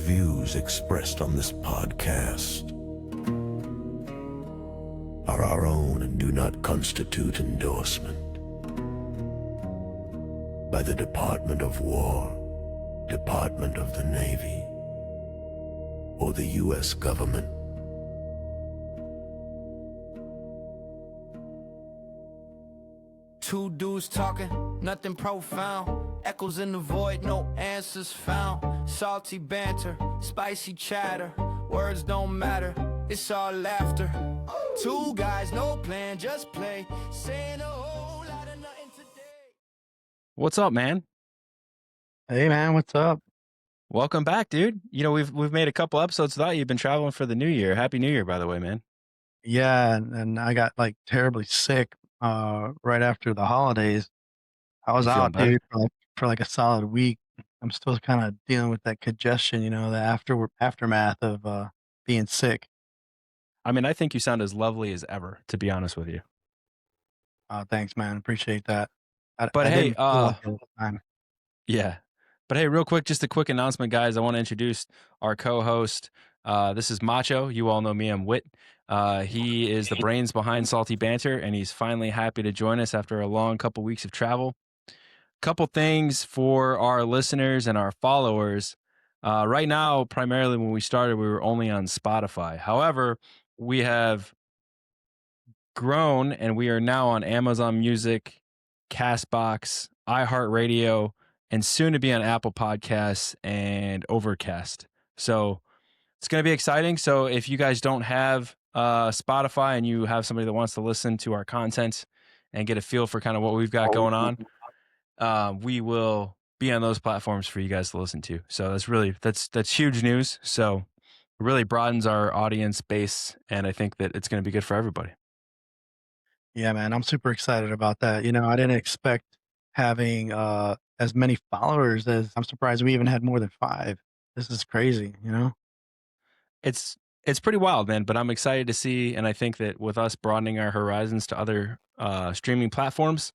views expressed on this podcast are our own and do not constitute endorsement by the Department of War, Department of the Navy, or the U.S. government. Two dudes talking, nothing profound. Echoes in the void, no answers found. Salty banter, spicy chatter. Words don't matter, it's all laughter. Two guys, no plan, just play. Saying a whole lot of nothing today. What's up, man? Hey man, what's up? Welcome back, dude. You know, we've made a couple episodes without you. You've been traveling for the new year. Happy New Year, by the way, man. Yeah, and I got like terribly sick right after the holidays. I was You feeling out, better? dude, for like a solid week. I'm still kind of dealing with that congestion, the aftermath of being sick. I mean, I think you sound as lovely as ever, to be honest with you. Thanks, man. Appreciate that. But I hey, didn't feel like it at the time. yeah. But hey, real quick, just a quick announcement, guys. I want to introduce our co-host. This is Macho. You all know me. I'm Wit. He is the brains behind Salty Banter, and he's finally happy to join us after a long couple weeks of travel. Couple things for our listeners and our followers. Right now, primarily when we started, we were only on Spotify. However, we have grown and we are now on Amazon Music, Castbox, iHeartRadio, and soon to be on Apple Podcasts and Overcast. So it's going to be exciting. So if you guys don't have Spotify and you have somebody that wants to listen to our content and get a feel for kind of what we've got going on, we will be on those platforms for you guys to listen to. So that's huge news. So it really broadens our audience base, and I think that it's going to be good for everybody. Yeah, man, I'm super excited about that. I didn't expect having as many followers as I'm surprised we even had more than 5. This is crazy, It's pretty wild, man, but I'm excited to see, and I think that with us broadening our horizons to other streaming platforms,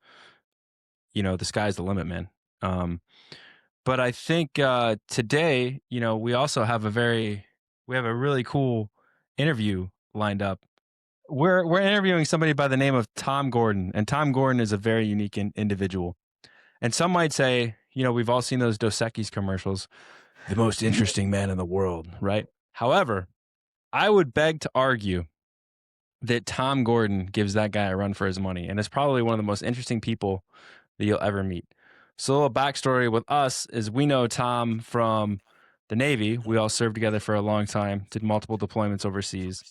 the sky's the limit, man. But I think today, we also have a really cool interview lined up. We're interviewing somebody by the name of Tom Gordon, and Tom Gordon is a very unique individual. And some might say, we've all seen those Dos Equis commercials, the most interesting man in the world, right? However, I would beg to argue that Tom Gordon gives that guy a run for his money, and is probably one of the most interesting people that you'll ever meet. So a little backstory with us is we know Tom from the Navy. We all served together for a long time, did multiple deployments overseas.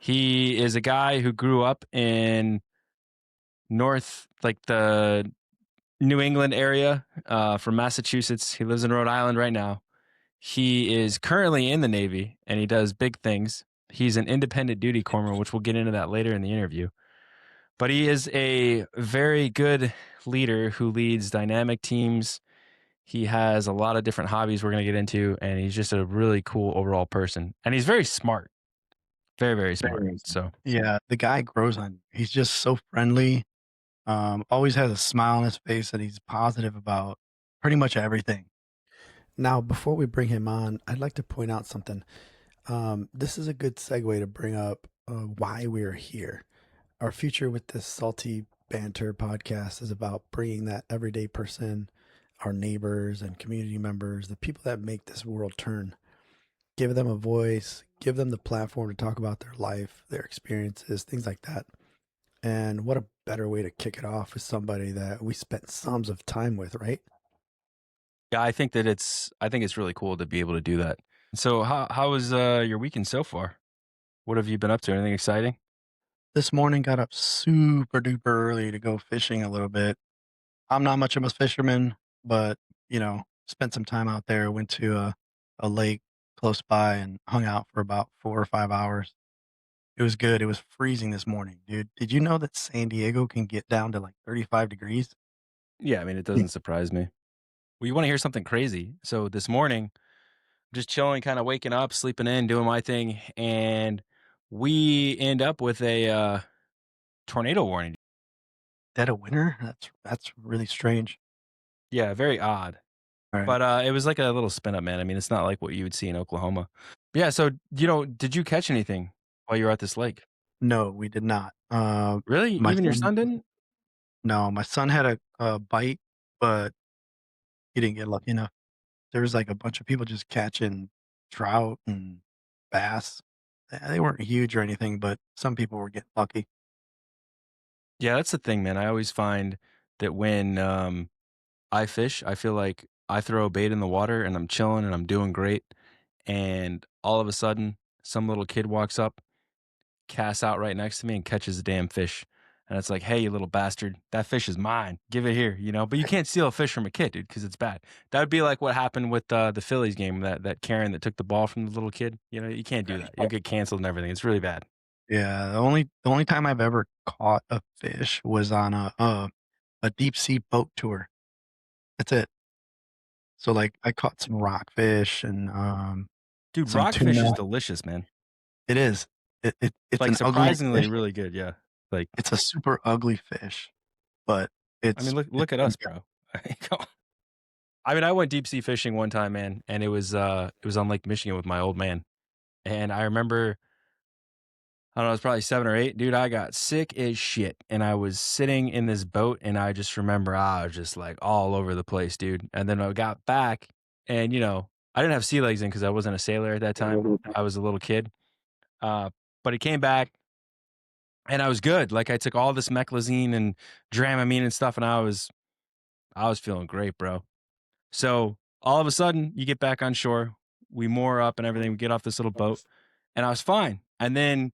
He is a guy who grew up in the New England area, from Massachusetts. He lives in Rhode Island right now. He is currently in the Navy, and he does big things. He's an independent duty corpsman, which we'll get into that later in the interview. But he is a very good leader who leads dynamic teams. He has a lot of different hobbies we're going to get into, and he's just a really cool overall person. And he's very smart. Very, very smart. So Yeah, the guy grows on you. He's just so friendly. Always has a smile on his face, and he's positive about pretty much everything. Now, before we bring him on, I'd like to point out something. This is a good segue to bring up why we're here. Our future with this Salty Banter podcast is about bringing that everyday person, our neighbors and community members, the people that make this world turn. Give them a voice, give them the platform to talk about their life, their experiences, things like that. And what a better way to kick it off with somebody that we spent sums of time with, right? yeah, I think it's really cool to be able to do that. So how was your weekend so far? What have you been up to? Anything exciting? This morning got up super duper early to go fishing a little bit. I'm not much of a fisherman, but spent some time out there. Went to a lake close by and hung out for about 4 or 5 hours. It was good. It was freezing this morning, dude. Did you know that San Diego can get down to like 35 degrees? Yeah, I mean, it doesn't surprise me. Well, you want to hear something crazy? So this morning, just chilling, kind of waking up, sleeping in, doing my thing, and we end up with a tornado warning. Dead of winter? That's really strange. Yeah, very odd. Right. But it was like a little spin up, man. I mean, it's not like what you would see in Oklahoma. Yeah. So did you catch anything while you were at this lake? No, we did not. Really? My Even your son son didn't? no, my son had a bite, but he didn't get lucky enough. There was, like, a bunch of people just catching trout and bass. They weren't huge or anything, but some people were getting lucky. Yeah, that's the thing, man. I always find that when I fish, I feel like I throw a bait in the water and I'm chilling and I'm doing great. And all of a sudden, some little kid walks up, casts out right next to me, and catches a damn fish. And it's like, hey, you little bastard, that fish is mine. Give it here, you know. But you can't steal a fish from a kid, dude, because it's bad. That would be like what happened with the Phillies game. That Karen that took the ball from the little kid. You know, you can't do that. You'll get canceled and everything. It's really bad. Yeah, the only time I've ever caught a fish was on a deep sea boat tour. That's it. So, like, I caught some rockfish and, Dude, some rockfish is tuna. delicious, man. It is. It's Like an ugly surprisingly fish. really good. Yeah. Like, It's a super ugly fish, but I mean, it's look at us, bro. Come on. I mean, I went deep sea fishing one time, man, and it was on Lake Michigan with my old man. And I remember, I don't know, it was probably 7 or 8. Dude, I got sick as shit. And I was sitting in this boat and I just remember I was just like all over the place, dude. And then I got back and I didn't have sea legs in because I wasn't a sailor at that time. I was a little kid. Uh, but he came back and I was good. Like I took all this meclizine and Dramamine and stuff, and I was feeling great, bro. So all of a sudden, you get back on shore, we moor up and everything. We get off this little boat, and I was fine. And then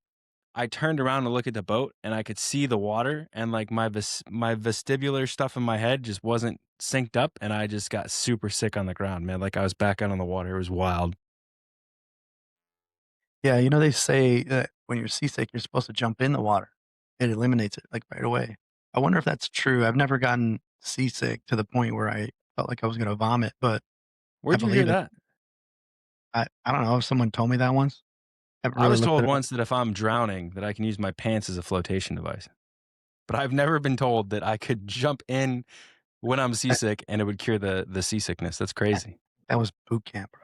I turned around to look at the boat, and I could see the water, and like my vestibular stuff in my head just wasn't synced up, and I just got super sick on the ground, man. Like I was back out on the water. It was wild. Yeah, they say that when you're seasick, you're supposed to jump in the water. It eliminates it, like, right away. I wonder if that's true. I've never gotten seasick to the point where I felt like I was gonna vomit, but I Where'd you hear believe it. that? I don't know if someone told me that once. Haven't I really was looked told it up. once that if I'm drowning, that I can use my pants as a flotation device. But I've never been told that I could jump in when I'm That seasick and it would cure the seasickness. That's that crazy. that was boot camp, bro.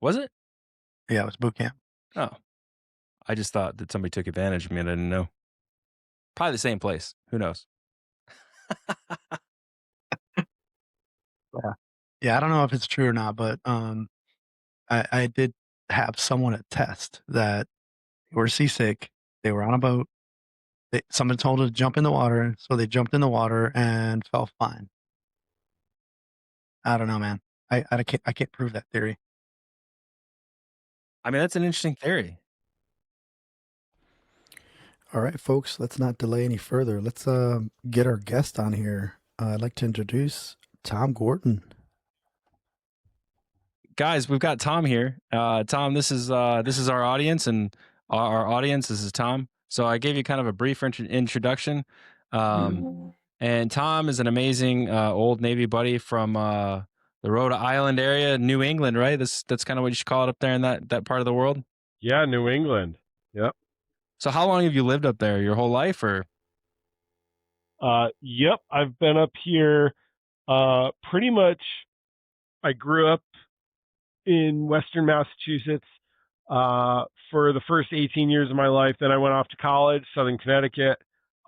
Was it? Yeah, it was boot camp. Oh, I just thought that somebody took advantage of me and I didn't know. Probably the same place. Who knows? Yeah. Yeah, I don't know if it's true or not, but, I did have someone attest that they were seasick, they were on a boat, someone told them to jump in the water, so they jumped in the water and felt fine. I don't know, man. I can't prove that theory. I mean, that's an interesting theory. All right, folks, let's not delay any further. Let's get our guest on here. I'd like to introduce Tom Gordon. Guys, we've got Tom here. Tom, this is our audience, and our audience, this is Tom. So I gave you kind of a brief introduction. And Tom is an amazing old Navy buddy from the Rhode Island area, New England, right? That's kind of what you should call it up there in that part of the world. Yeah, New England. Yep. So how long have you lived up there? Your whole life, or? Yep. I've been up here pretty much. I grew up in Western Massachusetts for the first 18 years of my life. Then I went off to college, Southern Connecticut.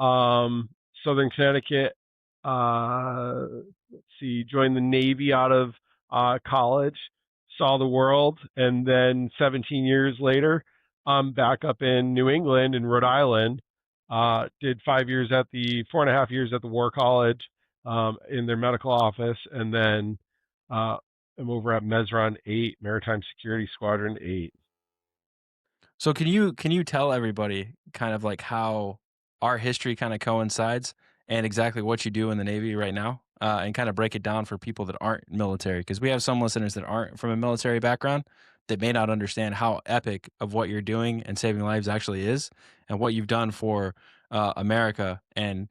Southern Connecticut, let's see, joined the Navy out of college, saw the world, and then 17 years later, I'm back up in New England in Rhode Island. Did 4.5 years at the War College in their medical office, and then I'm over at Mesron 8, Maritime Security Squadron 8. So can you tell everybody kind of like how our history kind of coincides and exactly what you do in the Navy right now, and kind of break it down for people that aren't military, because we have some listeners that aren't from a military background that may not understand how epic of what you're doing and saving lives actually is, and what you've done for America and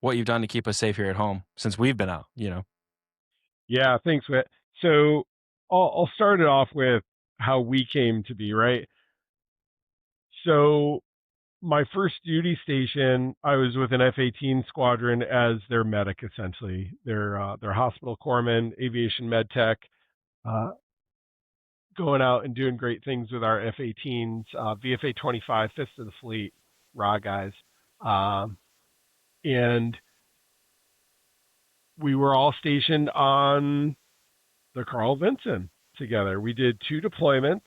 what you've done to keep us safe here at home since we've been out. Yeah, thanks, Whit. So I'll start it off with how we came to be, right? So my first duty station, I was with an F-18 squadron as their medic, essentially. Their hospital corpsman, aviation med tech, going out and doing great things with our F-18s, VFA 25, Fist of the Fleet, raw guys. And we were all stationed on the Carl Vinson together. We did 2 deployments.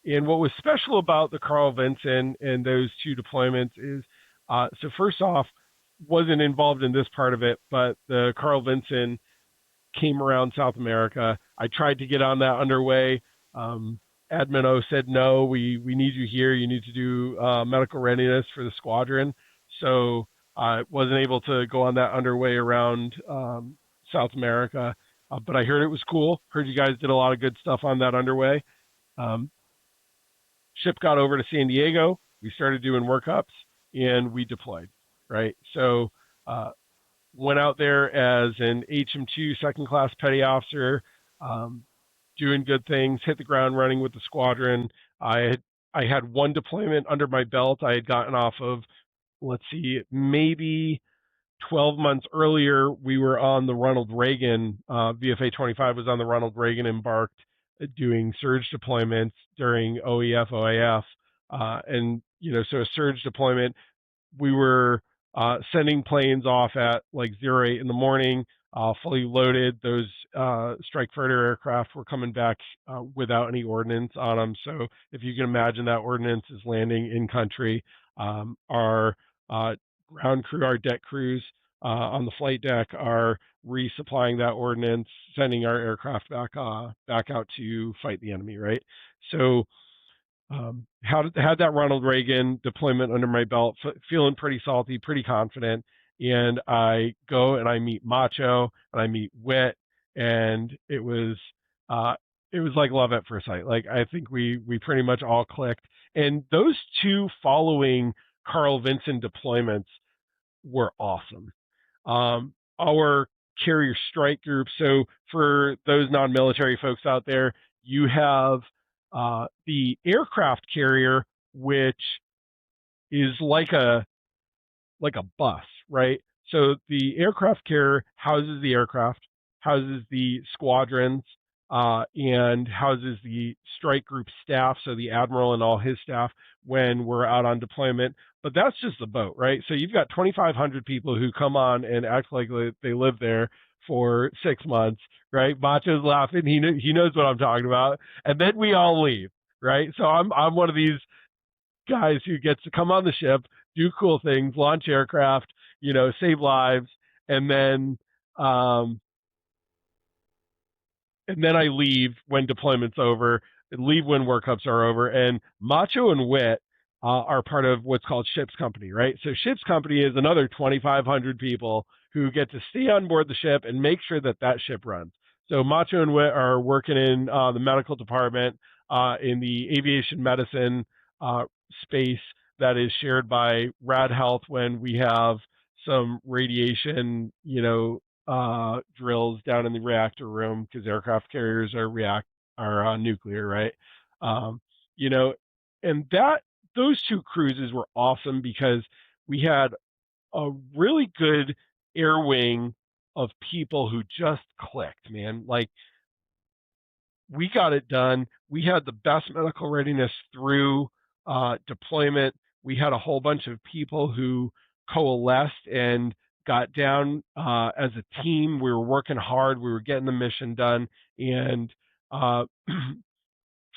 And what was special about the Carl Vinson and those 2 deployments is, so first off, wasn't involved in this part of it, but the Carl Vinson came around South America. I tried to get on that underway. Admin O said, no, we need you here. You need to do medical readiness for the squadron. So I wasn't able to go on that underway around South America. But I heard it was cool. Heard you guys did a lot of good stuff on that underway. Ship got over to San Diego. We started doing workups and we deployed, right? So went out there as an HM2 second class petty officer, doing good things, hit the ground running with the squadron. I had 1 deployment under my belt. I had gotten off of, let's see, maybe 12 months earlier, we were on the Ronald Reagan, VFA 25 was on the Ronald Reagan embarked, doing surge deployments during OEF, OAF. And, so a surge deployment, we were sending planes off at like 08 in the morning, fully loaded. Those strike fighter aircraft were coming back without any ordnance on them. So if you can imagine, that ordnance is landing in country. Our ground crew, our deck crews on the flight deck are resupplying that ordnance, sending our aircraft back out to fight the enemy, right? So had that Ronald Reagan deployment under my belt, feeling pretty salty, pretty confident. And I go and I meet Macho and I meet Wit, and it was like love at first sight. Like, I think we pretty much all clicked. And those 2 following Carl Vinson deployments were awesome. Our carrier strike group. So for those non-military folks out there, you have the aircraft carrier, which is like a bus, right? So the aircraft carrier houses the aircraft, houses the squadrons, and houses the strike group staff, so the admiral and all his staff when we're out on deployment. But that's just the boat, right? So you've got 2,500 people who come on and act like they live there for 6 months, right? Macho's laughing. He knows what I'm talking about. And then we all leave, right? So I'm one of these guys who gets to come on the ship, do cool things, launch aircraft, save lives, and then I leave when deployment's over, and leave when workups are over. And Macho and Wit are part of what's called Ship's Company, right? So Ship's Company is another 2,500 people who get to stay on board the ship and make sure that ship runs. So Macho and Wit are working in the medical department, in the aviation medicine space that is shared by Rad Health when we have some radiation, drills down in the reactor room, because aircraft carriers are nuclear, right? And those 2 cruises were awesome because we had a really good air wing of people who just clicked, man. Like, we got it done. We had the best medical readiness through deployment. We had a whole bunch of people who coalesced and got down as a team. We were working hard. We were getting the mission done. And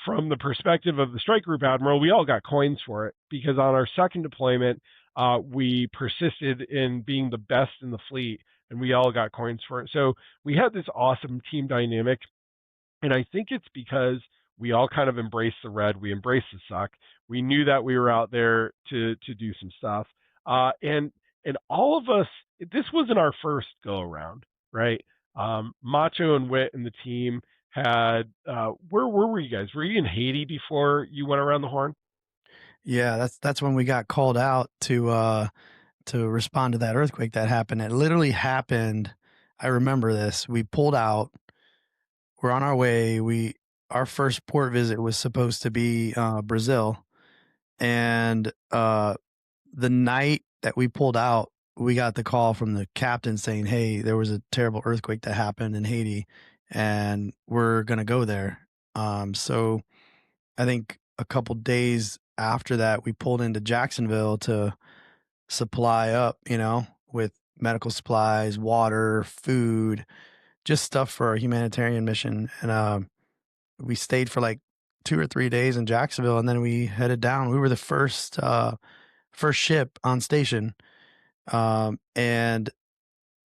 from the perspective of the strike group admiral, we all got coins for it, because on our second deployment, we persisted in being the best in the fleet, and we all got coins for it. So we had this awesome team dynamic. And I think it's because we all kind of embraced the red. We embraced the suck. We knew that we were out there to do some stuff. And all of us, this wasn't our first go around, right? Macho and Wit and the team had, where were you guys? Were you in Haiti before you went around the horn? Yeah, that's when we got called out to respond to that earthquake that happened. It literally happened. I remember this. We pulled out. We're on our way. Our first port visit was supposed to be Brazil, and the night that we pulled out, we got the call from the captain saying, "Hey, there was a terrible earthquake that happened in Haiti, and we're gonna go there." So I think a couple days after that, we pulled into Jacksonville to supply up, with medical supplies, water, food, just stuff for our humanitarian mission. And we stayed for like 2 or 3 days in Jacksonville, and then we headed down. We were the first ship on station, and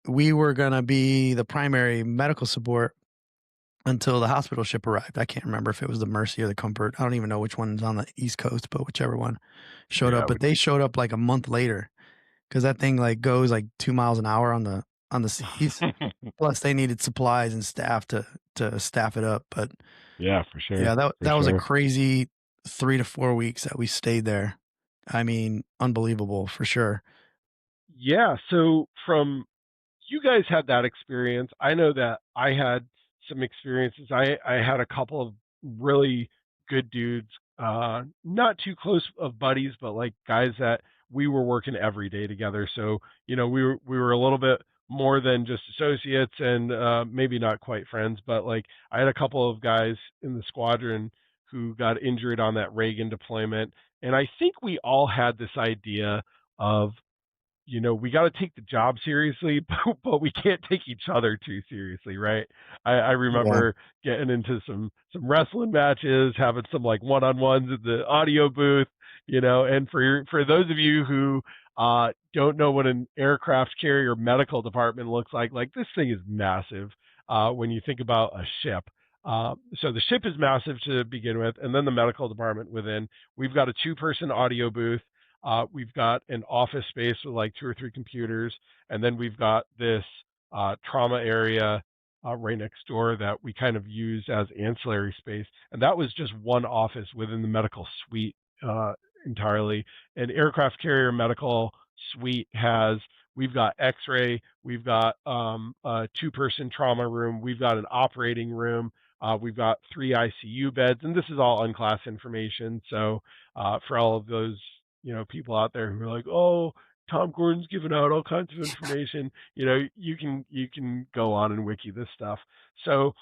we were gonna be the primary medical support until the hospital ship arrived. I can't remember if it was the Mercy or the Comfort. I don't even know which one's on the East Coast, but whichever one showed Yeah, up. But they showed up like a month later because that thing like goes like 2 miles an hour on the seas. Plus, they needed supplies and staff to staff it up. But yeah, for sure. yeah, for that was a sure. crazy 3 to 4 weeks that we stayed there. I mean, unbelievable for sure. Yeah. So from you guys had that experience. I know that I had some experiences. I had a couple of really good dudes, not too close of buddies, but like guys that we were working every day together. So, we were a little bit more than just associates and maybe not quite friends, but like I had a couple of guys in the squadron who got injured on that Reagan deployment. And I think we all had this idea of we got to take the job seriously, but we can't take each other too seriously, right? I Yeah. remember getting into some wrestling matches, having some like one-on-ones at the audio booth, and for those of you who don't know what an aircraft carrier medical department looks like this thing is massive when you think about a ship. So the ship is massive to begin with, and then the medical department within. We've got a 2-person audio booth. We've got an office space with like 2 or 3 computers, and then we've got this trauma area right next door that we kind of use as ancillary space. And that was just one office within the medical suite entirely. An aircraft carrier medical suite we've got X-ray, we've got a 2-person trauma room, we've got an operating room. We've got 3 ICU beds, and this is all unclassed information. So for all of those people out there who are like, oh, Tom Gordon's giving out all kinds of information. You can go on and wiki this stuff. So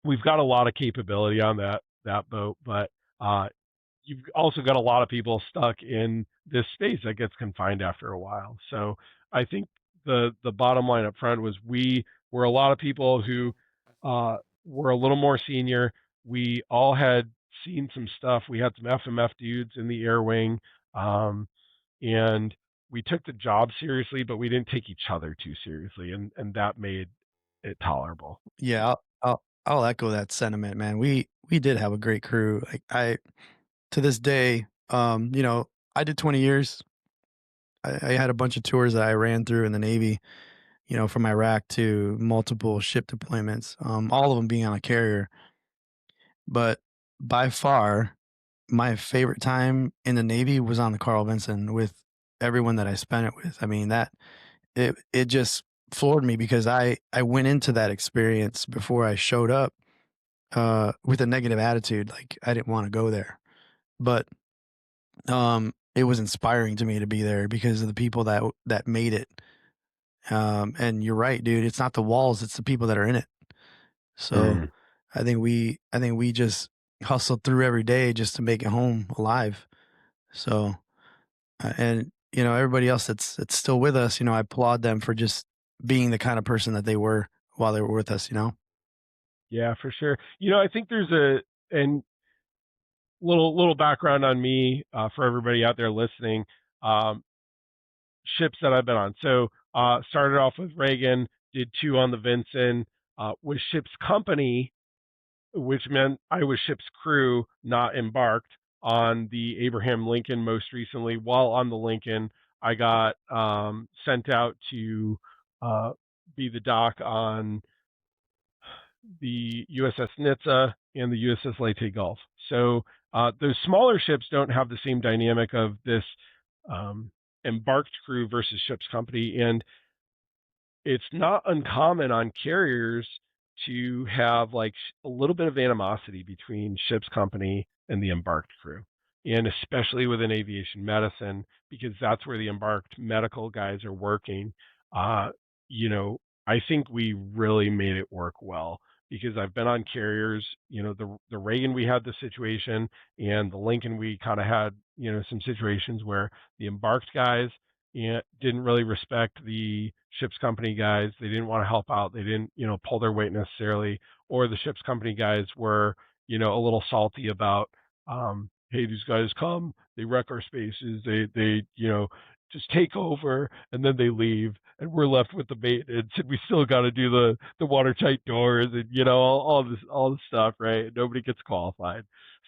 we've got a lot of capability on that boat, but you've also got a lot of people stuck in this space that gets confined after a while. So I think the bottom line up front was we were a lot of people who were a little more senior. We all had seen some stuff. We had some FMF dudes in the air wing, and we took the job seriously, but we didn't take each other too seriously, and that made it tolerable. Yeah, I'll echo that sentiment, man. We did have a great crew. Like I to this day, I did 20 years. I had a bunch of tours that I ran through in the Navy, from Iraq to multiple ship deployments, all of them being on a carrier. But by far, my favorite time in the Navy was on the Carl Vinson with everyone that I spent it with. I mean, it just floored me because I went into that experience before I showed up with a negative attitude, like I didn't want to go there. But it was inspiring to me to be there because of the people that made it. And you're right, dude. It's not the walls; it's the people that are in it. So Mm. I think we just hustled through every day just to make it home alive. So and everybody else that's still with us, I applaud them for just being the kind of person that they were while they were with us. Yeah, for sure. I think there's and little background on me for everybody out there listening. Um, Ships that I've been on. So started off with Reagan, did 2 on the Vinson, was ship's company, which meant I was ship's crew, not embarked on the Abraham Lincoln most recently. While on the Lincoln, I got sent out to be the dock on the USS Nitsa and the USS Leyte Gulf. So those smaller ships don't have the same dynamic of this um, embarked crew versus ship's company, and it's not uncommon on carriers to have like a little bit of animosity between ship's company and the embarked crew. and especially within aviation medicine, because that's where the embarked medical guys are working. Uh, you know, I think we really made it work well because I've been on carriers. The Reagan we had the situation, and the Lincoln we kind of had some situations where the embarked guys didn't really respect the ship's company guys. They didn't want to help out. They didn't pull their weight necessarily, or the ship's company guys were a little salty about hey, these guys come, they wreck our spaces, they just take over, and then they leave, and we're left with the maintenance, and we still got to do the watertight doors, and all this stuff, right? Nobody gets qualified,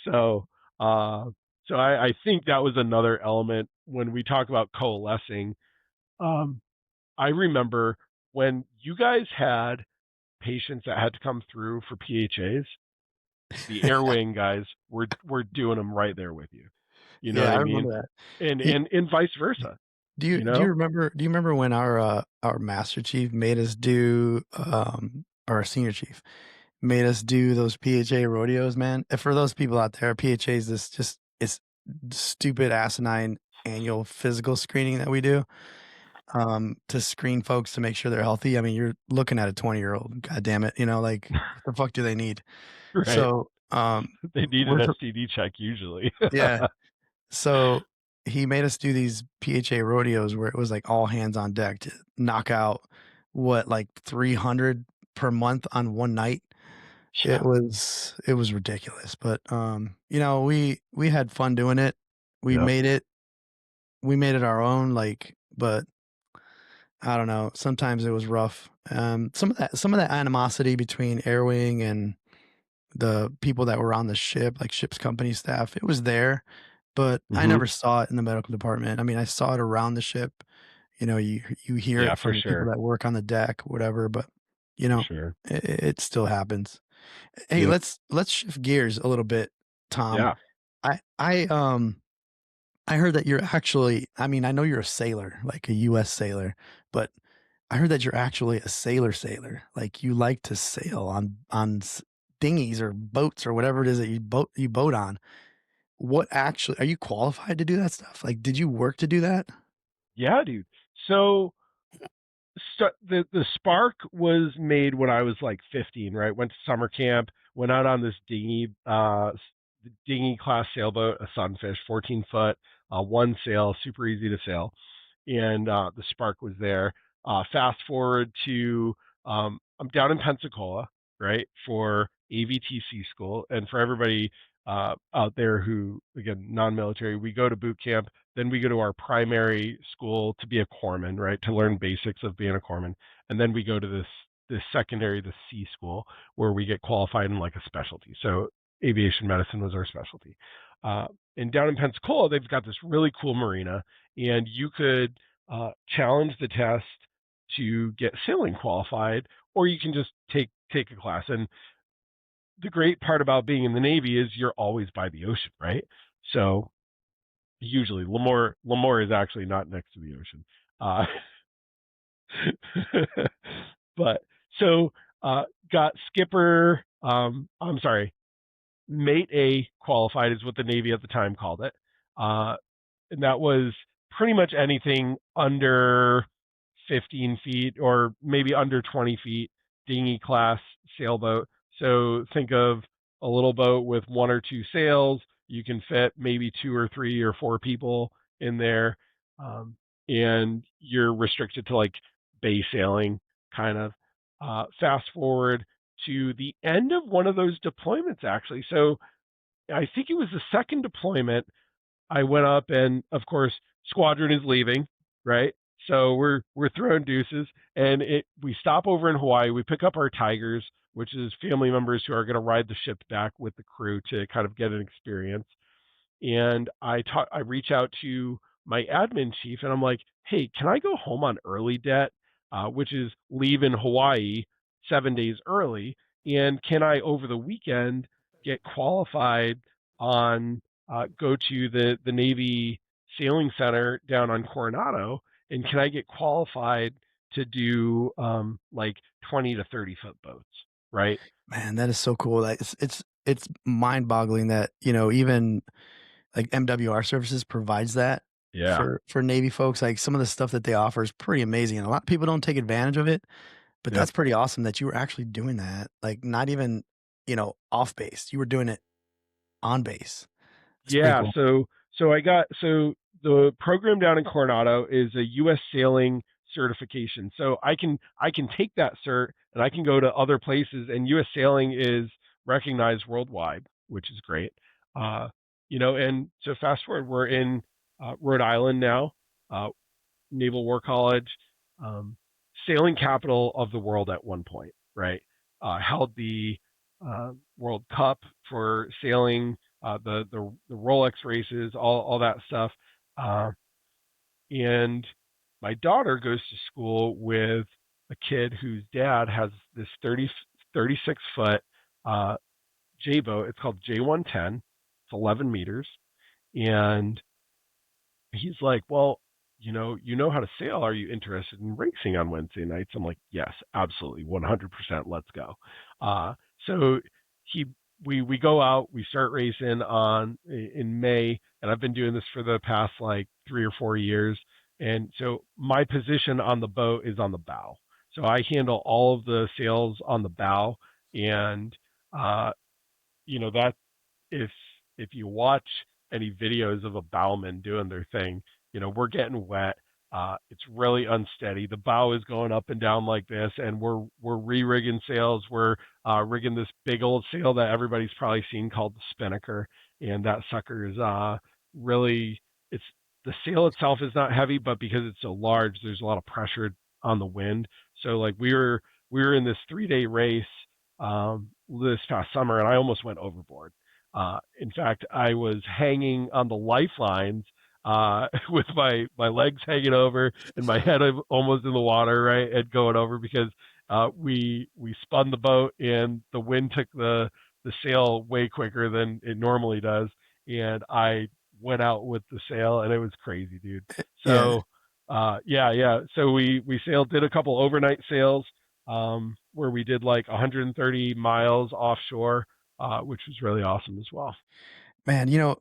so uh, I think that was another element when we talk about coalescing. Um, I remember when you guys had patients that had to come through for PHAs, the air wing guys were doing them right there with you. You know Yeah, what I I mean? remember that. And He, and vice versa. do you You do you know? remember do you remember when our master chief made us do or our senior chief made us do those PHA rodeos, man? And for those people out there, PHA is this just it's stupid asinine annual physical screening that we do to screen folks to make sure they're healthy. I mean, you're looking at a 20-year-old, god damn it, like what the fuck do they need? Right. So They need an with STD check usually. yeah. So he made us do these PHA rodeos where it was like all hands on deck to knock out like 300 per month on one night. Yeah. It was ridiculous, but we had fun doing it. We Yep. made it our own, but I don't know, sometimes it was rough. Some of that animosity between Airwing and the people that were on the ship, like ship's company staff, it was there, but I Hmm. never saw it in the medical department. I mean, I saw it around the ship. You hear Yeah, it for from the people sure. that work on the deck, whatever, but For sure. it still happens. Hey, Yep. let's shift gears a little bit, Tom. Yeah. I heard that you're actually, I mean, I know you're a sailor, like a US sailor, but I heard that you're actually a sailor. Like you like to sail on dinghies or boats or whatever it is that you boat on. What actually are you qualified to do that stuff? Like, did you work to do that? Yeah, dude. So the spark was made when I was like 15, right? Went to summer camp, went out on this dinghy class sailboat, a Sunfish, 14 foot, one sail, super easy to sail, and the spark was there. Fast forward to I'm down in Pensacola, right, for AVTC school, and for everybody out there who, again, non-military, we go to boot camp, then we go to our primary school to be a corpsman, right, to learn basics of being a corpsman, and then we go to this secondary, the C school, where we get qualified in like a specialty. So aviation medicine was our specialty. Uh, and down in Pensacola, they've got this really cool marina, and you could challenge the test to get sailing qualified, or you can just take a class. And the great part about being in the Navy is you're always by the ocean, right? So usually Lemoore is actually not next to the ocean. Uh, but so got skipper. I'm sorry, mate A qualified is what the Navy at the time called it. And that was pretty much anything under 15 feet or maybe under 20 feet, dinghy class sailboat. So think of a little boat with one or two sails. You can fit maybe two or three or four people in there. Um, and you're restricted to like bay sailing, kind of. Fast forward to the end of one of those deployments, actually. So I think it was the second deployment. I went up, and of course, squadron is leaving, right? So we're throwing deuces, and we stop over in Hawaii. We pick up our Tigers, which is family members who are going to ride the ship back with the crew to kind of get an experience. And I reach out to my admin chief, and I'm like, hey, can I go home on early debt, which is leave in Hawaii 7 days early, and can I over the weekend get qualified on go to the Navy Sailing Center down on Coronado, and can I get qualified to do like 20 to 30 foot boats, right? Man, that is so cool. Like it's mind-boggling that, even like MWR Services provides that Yeah. for Navy folks. Like some of the stuff that they offer is pretty amazing, and a lot of people don't take advantage of it. But Yep. that's pretty awesome that you were actually doing that. Like not even off base, you were doing it on base. It's pretty Yeah. cool. So the program down in Coronado is a U.S. sailing certification. So I can take that cert and I can go to other places, and U.S. sailing is recognized worldwide, which is great. And so fast forward, we're in Rhode Island now, Naval War College, sailing capital of the world at one point, right? Held the World Cup for sailing, the Rolex races, all that stuff. And my daughter goes to school with a kid whose dad has this 36 foot J boat. It's called J110. It's 11 meters. And he's like, well, you know how to sail. Are you interested in racing on Wednesday nights? I'm like, yes, absolutely, 100%. Let's go. So he, we go out, we start racing in May, and I've been doing this for the past like 3 or 4 years. And so my position on the boat is on the bow. So I handle all of the sails on the bow, and that if you watch any videos of a bowman doing their thing, we're getting wet. It's really unsteady. The bow is going up and down like this, and we're re-rigging sails. We're rigging this big old sail that everybody's probably seen called the spinnaker, and that sucker is really it's the sail itself is not heavy, but because it's so large, there's a lot of pressure on the wind. So like we were in this 3-day race this past summer, and I almost went overboard. In fact, I was hanging on the lifelines with my legs hanging over and my head almost in the water, right, and going over because we spun the boat and the wind took the sail way quicker than it normally does, and I went out with the sail, and it was crazy, dude. Yeah. So yeah. So we did a couple overnight sails where we did like 130 miles offshore, which was really awesome as well. Man,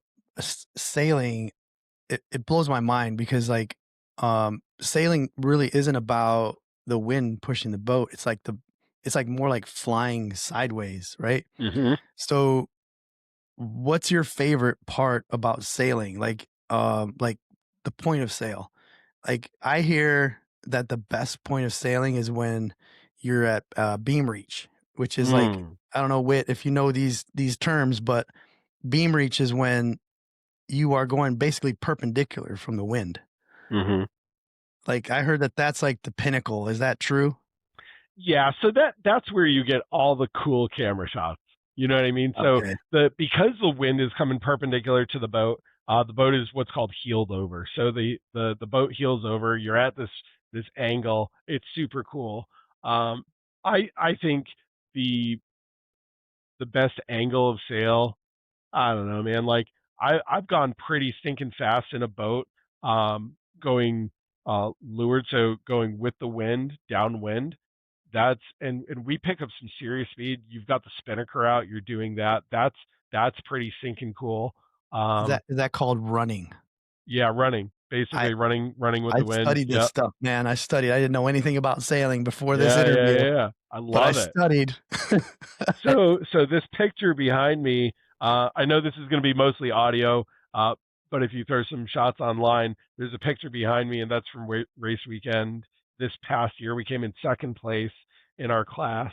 sailing, it blows my mind because like sailing really isn't about the wind pushing the boat. It's like more like flying sideways, right? Mm-hmm. So what's your favorite part about sailing? Like the point of sail. Like I hear that the best point of sailing is when you're at beam reach, which is like, I don't know, Whit, if you know these terms, but beam reach is when you are going basically perpendicular from the wind. Mm-hmm. Like I heard that that's like the pinnacle. Is that true? Yeah, so that's where you get all the cool camera shots. You know what I mean? Okay. So because the wind is coming perpendicular to the boat is what's called heeled over. So the boat heels over. You're at this angle. It's super cool. I think the best angle of sail, I don't know, man. Like I've gone pretty stinking fast in a boat, going leeward, so going with the wind, downwind. And we pick up some serious speed. You've got the spinnaker out. You're doing that. That's pretty stinking cool. Is that called running? Yeah, running. Basically, running with I the wind. studied this stuff, man. I didn't know anything about sailing before this Yeah, interview. yeah. I love it. Studied. So this picture behind me, I know this is going to be mostly audio, but if you throw some shots online, there's a picture behind me, and that's from race weekend this past year. We came in second place in our class,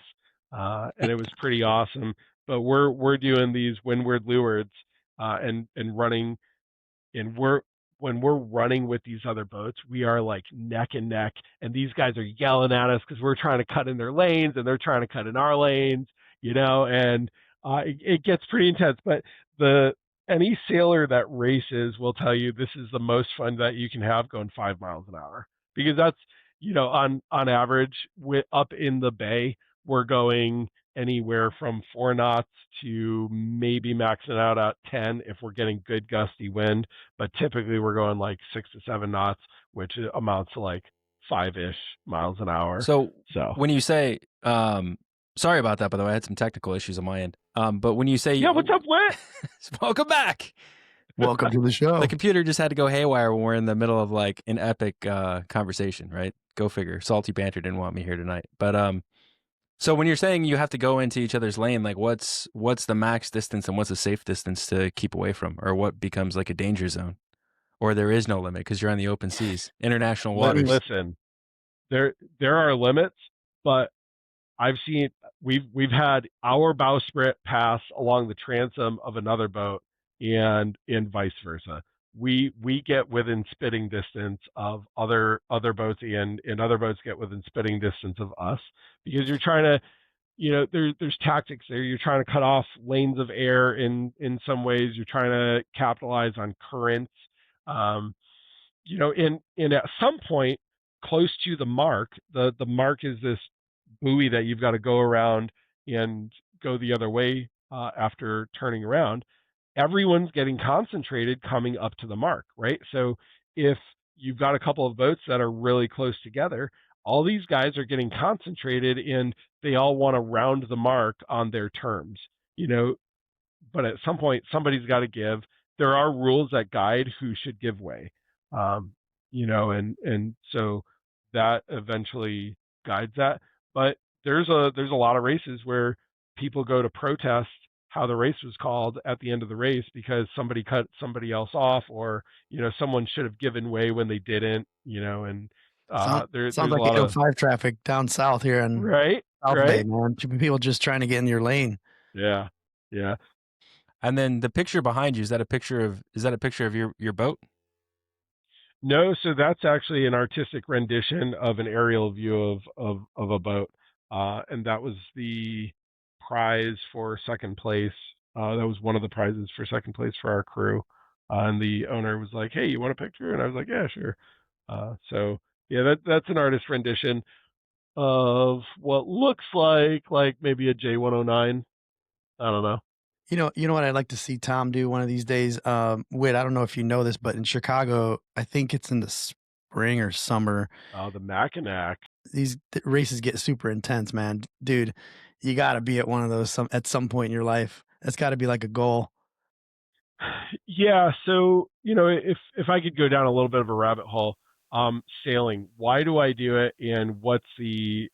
and it was pretty awesome. But we're doing these windward leewards and running, and when we're running with these other boats, we are like neck and neck, and these guys are yelling at us because we're trying to cut in their lanes and they're trying to cut in our lanes, and it gets pretty intense. But any sailor that races will tell you this is the most fun that you can have going 5 miles an hour, because that's on average up in the bay we're going anywhere from 4 knots to maybe maxing out at 10 if we're getting good gusty wind, but typically we're going like 6 to 7 knots, which amounts to like 5-ish miles an hour. So when you say, sorry about that, by the way, I had some technical issues on my end. But when you say, yeah, what's up, Whit? welcome back. Welcome to the show. The computer just had to go haywire when we're in the middle of like an epic conversation, right? Go figure. Salty Banter didn't want me here tonight. But so when you're saying you have to go into each other's lane, like what's the max distance and what's a safe distance to keep away from, or what becomes like a danger zone, or there is no limit because you're on the open seas, international waters. Listen, there are limits, but I've seen we've had our bowsprit pass along the transom of another boat, and vice versa. We get within spitting distance of other boats, and other boats get within spitting distance of us, because you're trying to, there's tactics there. You're trying to cut off lanes of air in some ways. You're trying to capitalize on currents. And at some point close to the mark, the mark is this buoy that you've got to go around and go the other way after turning around. Everyone's getting concentrated coming up to the mark, right? So if you've got a couple of boats that are really close together, all these guys are getting concentrated and they all want to round the mark on their terms, but at some point somebody's got to give. There are rules that guide who should give way, and so that eventually guides that. But there's a lot of races where people go to protest how the race was called at the end of the race because somebody cut somebody else off, or someone should have given way when they didn't, and there's sounds a like lot of 805 traffic down south here in right, South Bay, man. People just trying to get in your lane. Yeah. And then the picture behind you, is that a picture of your boat? No, so that's actually an artistic rendition of an aerial view of a boat, and that was the prize for second place. That was one of the prizes for second place for our crew, and the owner was like, "Hey, you want a picture?" And I was like, "Yeah, sure." So yeah, that's an artist rendition of what looks like maybe a J109. I don't know. You know what I'd like to see Tom do one of these days? Whit, I don't know if you know this, but in Chicago, I think it's in the spring or summer. Oh, the Mackinac. These races get super intense, man. Dude, you got to be at one of those at some point in your life. That's got to be like a goal. Yeah, so if I could go down a little bit of a rabbit hole, sailing. Why do I do it, and what's the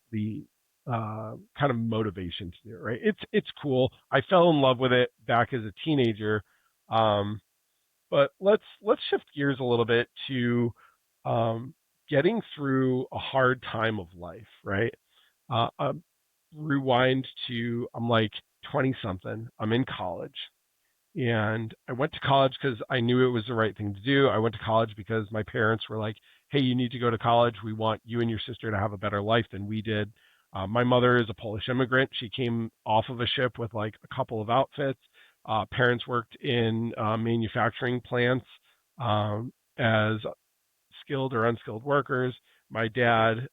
kind of motivation to do it? Right? It's cool. I fell in love with it back as a teenager, but let's shift gears a little bit to getting through a hard time of life. Right? Rewind to I'm like 20 something. I'm in college. And I went to college because I knew it was the right thing to do. I went to college because my parents were like, "Hey, you need to go to college. We want you and your sister to have a better life than we did." My mother is a Polish immigrant. She came off of a ship with like a couple of outfits. Parents worked in manufacturing plants as skilled or unskilled workers. My dad,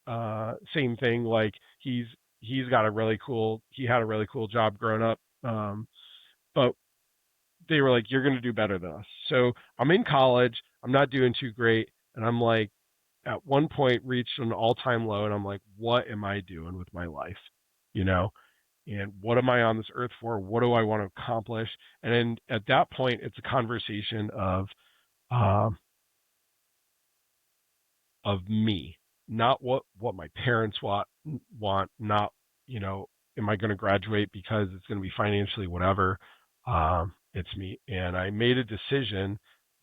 same thing. Like he had a really cool job growing up. But they were like, "You're going to do better than us." So I'm in college. I'm not doing too great. And I'm like, at one point reached an all-time low. And I'm like, what am I doing with my life? And what am I on this earth for? What do I want to accomplish? And then at that point, it's a conversation of me, not what my parents want, not, am I going to graduate because it's going to be financially whatever. It's me. And I made a decision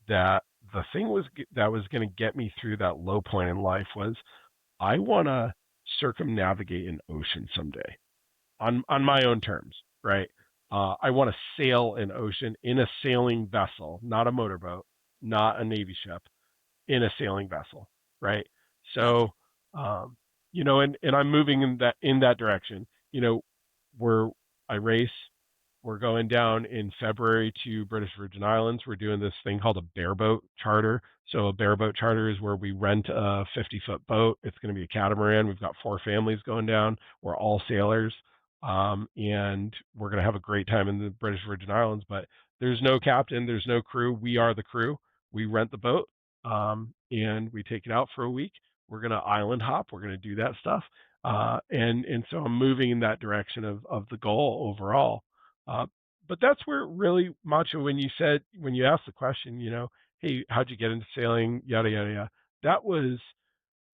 that the thing that was going to get me through that low point in life was I want to circumnavigate an ocean someday on my own terms, right? I want to sail an ocean in a sailing vessel, not a motorboat, not a Navy ship, in a sailing vessel, right? So, and I'm moving in that direction. Where I race, we're going down in February to British Virgin Islands. We're doing this thing called a bareboat charter. So a bareboat charter is where we rent a 50-foot boat. It's going to be a catamaran. We've got 4 families going down. We're all sailors. And we're going to have a great time in the British Virgin Islands, but there's no captain, there's no crew. We are the crew. We rent the boat, and we take it out for a week. We're going to island hop. We're going to do that stuff. And so I'm moving in that direction of the goal overall. but that's where really, Macho, when you asked the question, hey, how'd you get into sailing, yada yada yada, that was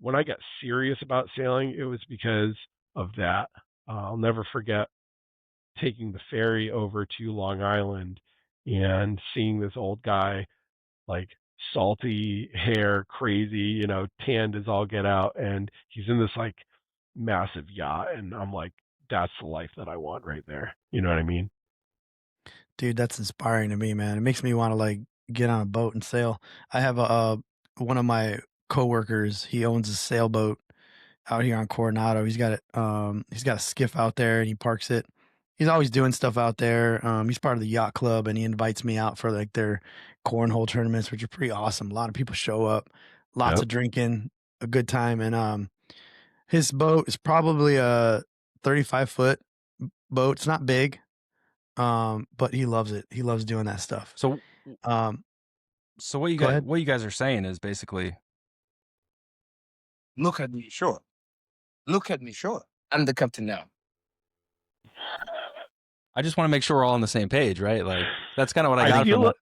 when I got serious about sailing. It was because of that. I'll never forget taking the ferry over to Long Island and seeing this old guy, like salty hair, crazy, tanned as all get out, and he's in this like massive yacht, and I'm like, that's the life that I want right there. You know what I mean? Dude, that's inspiring to me, man. It makes me want to like get on a boat and sail. I have a one of my coworkers. He owns a sailboat out here on Coronado. He's got a skiff out there and he parks it. He's always doing stuff out there. He's part of the yacht club and he invites me out for like their cornhole tournaments, which are pretty awesome. A lot of people show up, lots Yep. of drinking, a good time. And his boat is probably a 35-foot boat. It's not big. But he loves it. He loves doing that stuff. So Um, so what you Go guys ahead. what you guys are saying is basically, Look at me, sure. Look at me, sure. I'm the captain now. I just want to make sure we're all on the same page, right? Like that's kind of what I I got feel from it.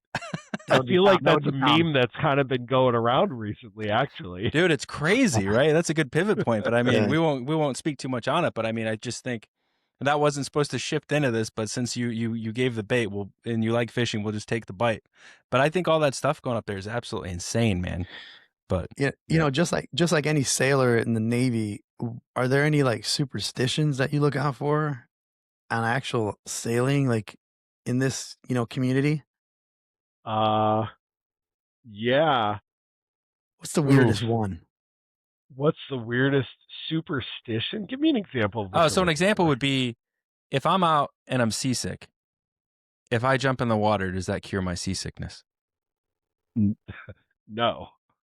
I feel like That would that's a be Tom. meme that's kind of been going around recently, actually. Dude, it's crazy, right? That's a good pivot point. But I mean, Yeah. we won't speak too much on it. But I mean, I just think that wasn't supposed to shift into this. But since you gave the bait, and you like fishing, we'll just take the bite. But I think all that stuff going up there is absolutely insane, man. But Yeah, you know, just like any sailor in the Navy, are there any like superstitions that you look out for on actual sailing, like in this, community? Yeah. What's the weirdest Oof. one? What's the weirdest superstition? Give me an example of what you're so an looking example for. would be if I'm out and I'm seasick. If I jump in the water, does that cure my seasickness? No.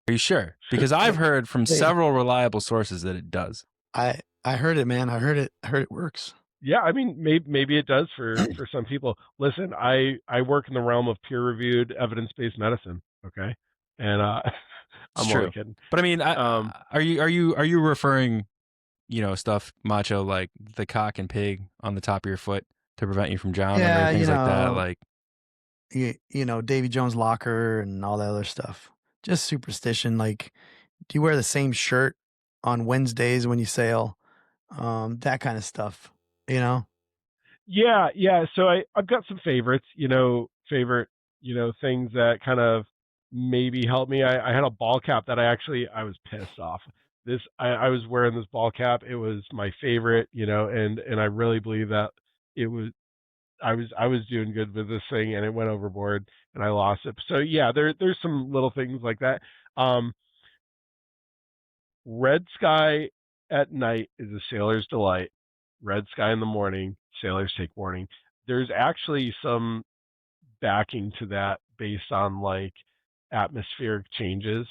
Are you sure? Because I've heard from Hey. several reliable sources that it does. I heard it, man. I heard it works. Yeah, I mean, maybe it does for some people. Listen, I work in the realm of peer-reviewed, evidence-based medicine. Okay, and It's I'm true. only kidding. But I mean, Um, are you referring, stuff, Macho, like the cock and pig on the top of your foot to prevent you from drowning Yeah, or things like that? Like, Davy Jones' locker and all that other stuff. Just superstition. Like, do you wear the same shirt on Wednesdays when you sail? That kind of stuff. yeah. So I've got some favorites. Favorite things that kind of maybe help me. I had a ball cap that I was pissed off. I was wearing this ball cap. It was my favorite. And I really believe that it was. I was doing good with this thing, and it went overboard, and I lost it. So yeah, there's some little things like that. Red sky at night is a sailor's delight. Red sky in the morning, sailors take warning. There's actually some backing to that based on like atmospheric changes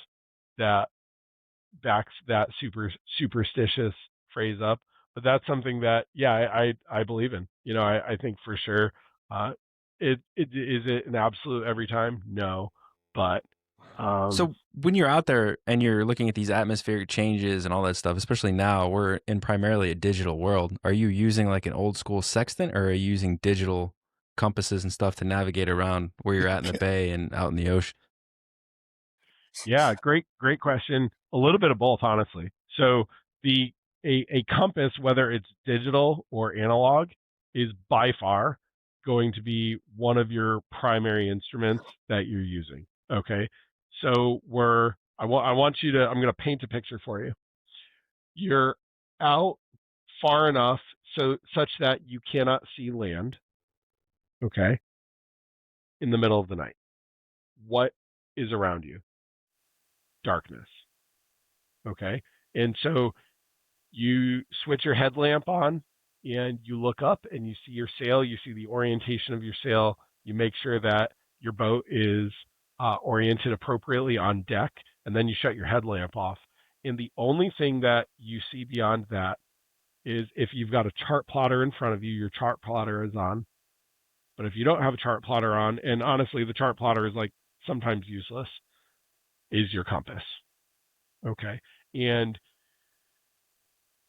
that backs that superstitious phrase up. But that's something that I believe in. I think for sure. Is it an absolute every time? No, but so when you're out there and you're looking at these atmospheric changes and all that stuff, especially now, we're in primarily a digital world. Are you using like an old school sextant, or are you using digital compasses and stuff to navigate around where you're at in the bay and out in the ocean? Yeah, great question. A little bit of both, honestly. So a compass, whether it's digital or analog, is by far going to be one of your primary instruments that you're using. Okay, so I'm going to paint a picture for you. You're out far enough such that you cannot see land. Okay, in the middle of the night, what is around you? Darkness. Okay. And so you switch your headlamp on and you look up and you see your sail, you see the orientation of your sail, you make sure that your boat is oriented appropriately on deck, and then you shut your headlamp off. And the only thing that you see beyond that is if you've got a chart plotter in front of you, your chart plotter is on. But if you don't have a chart plotter on, and honestly, the chart plotter is like sometimes useless, is your compass. Okay. And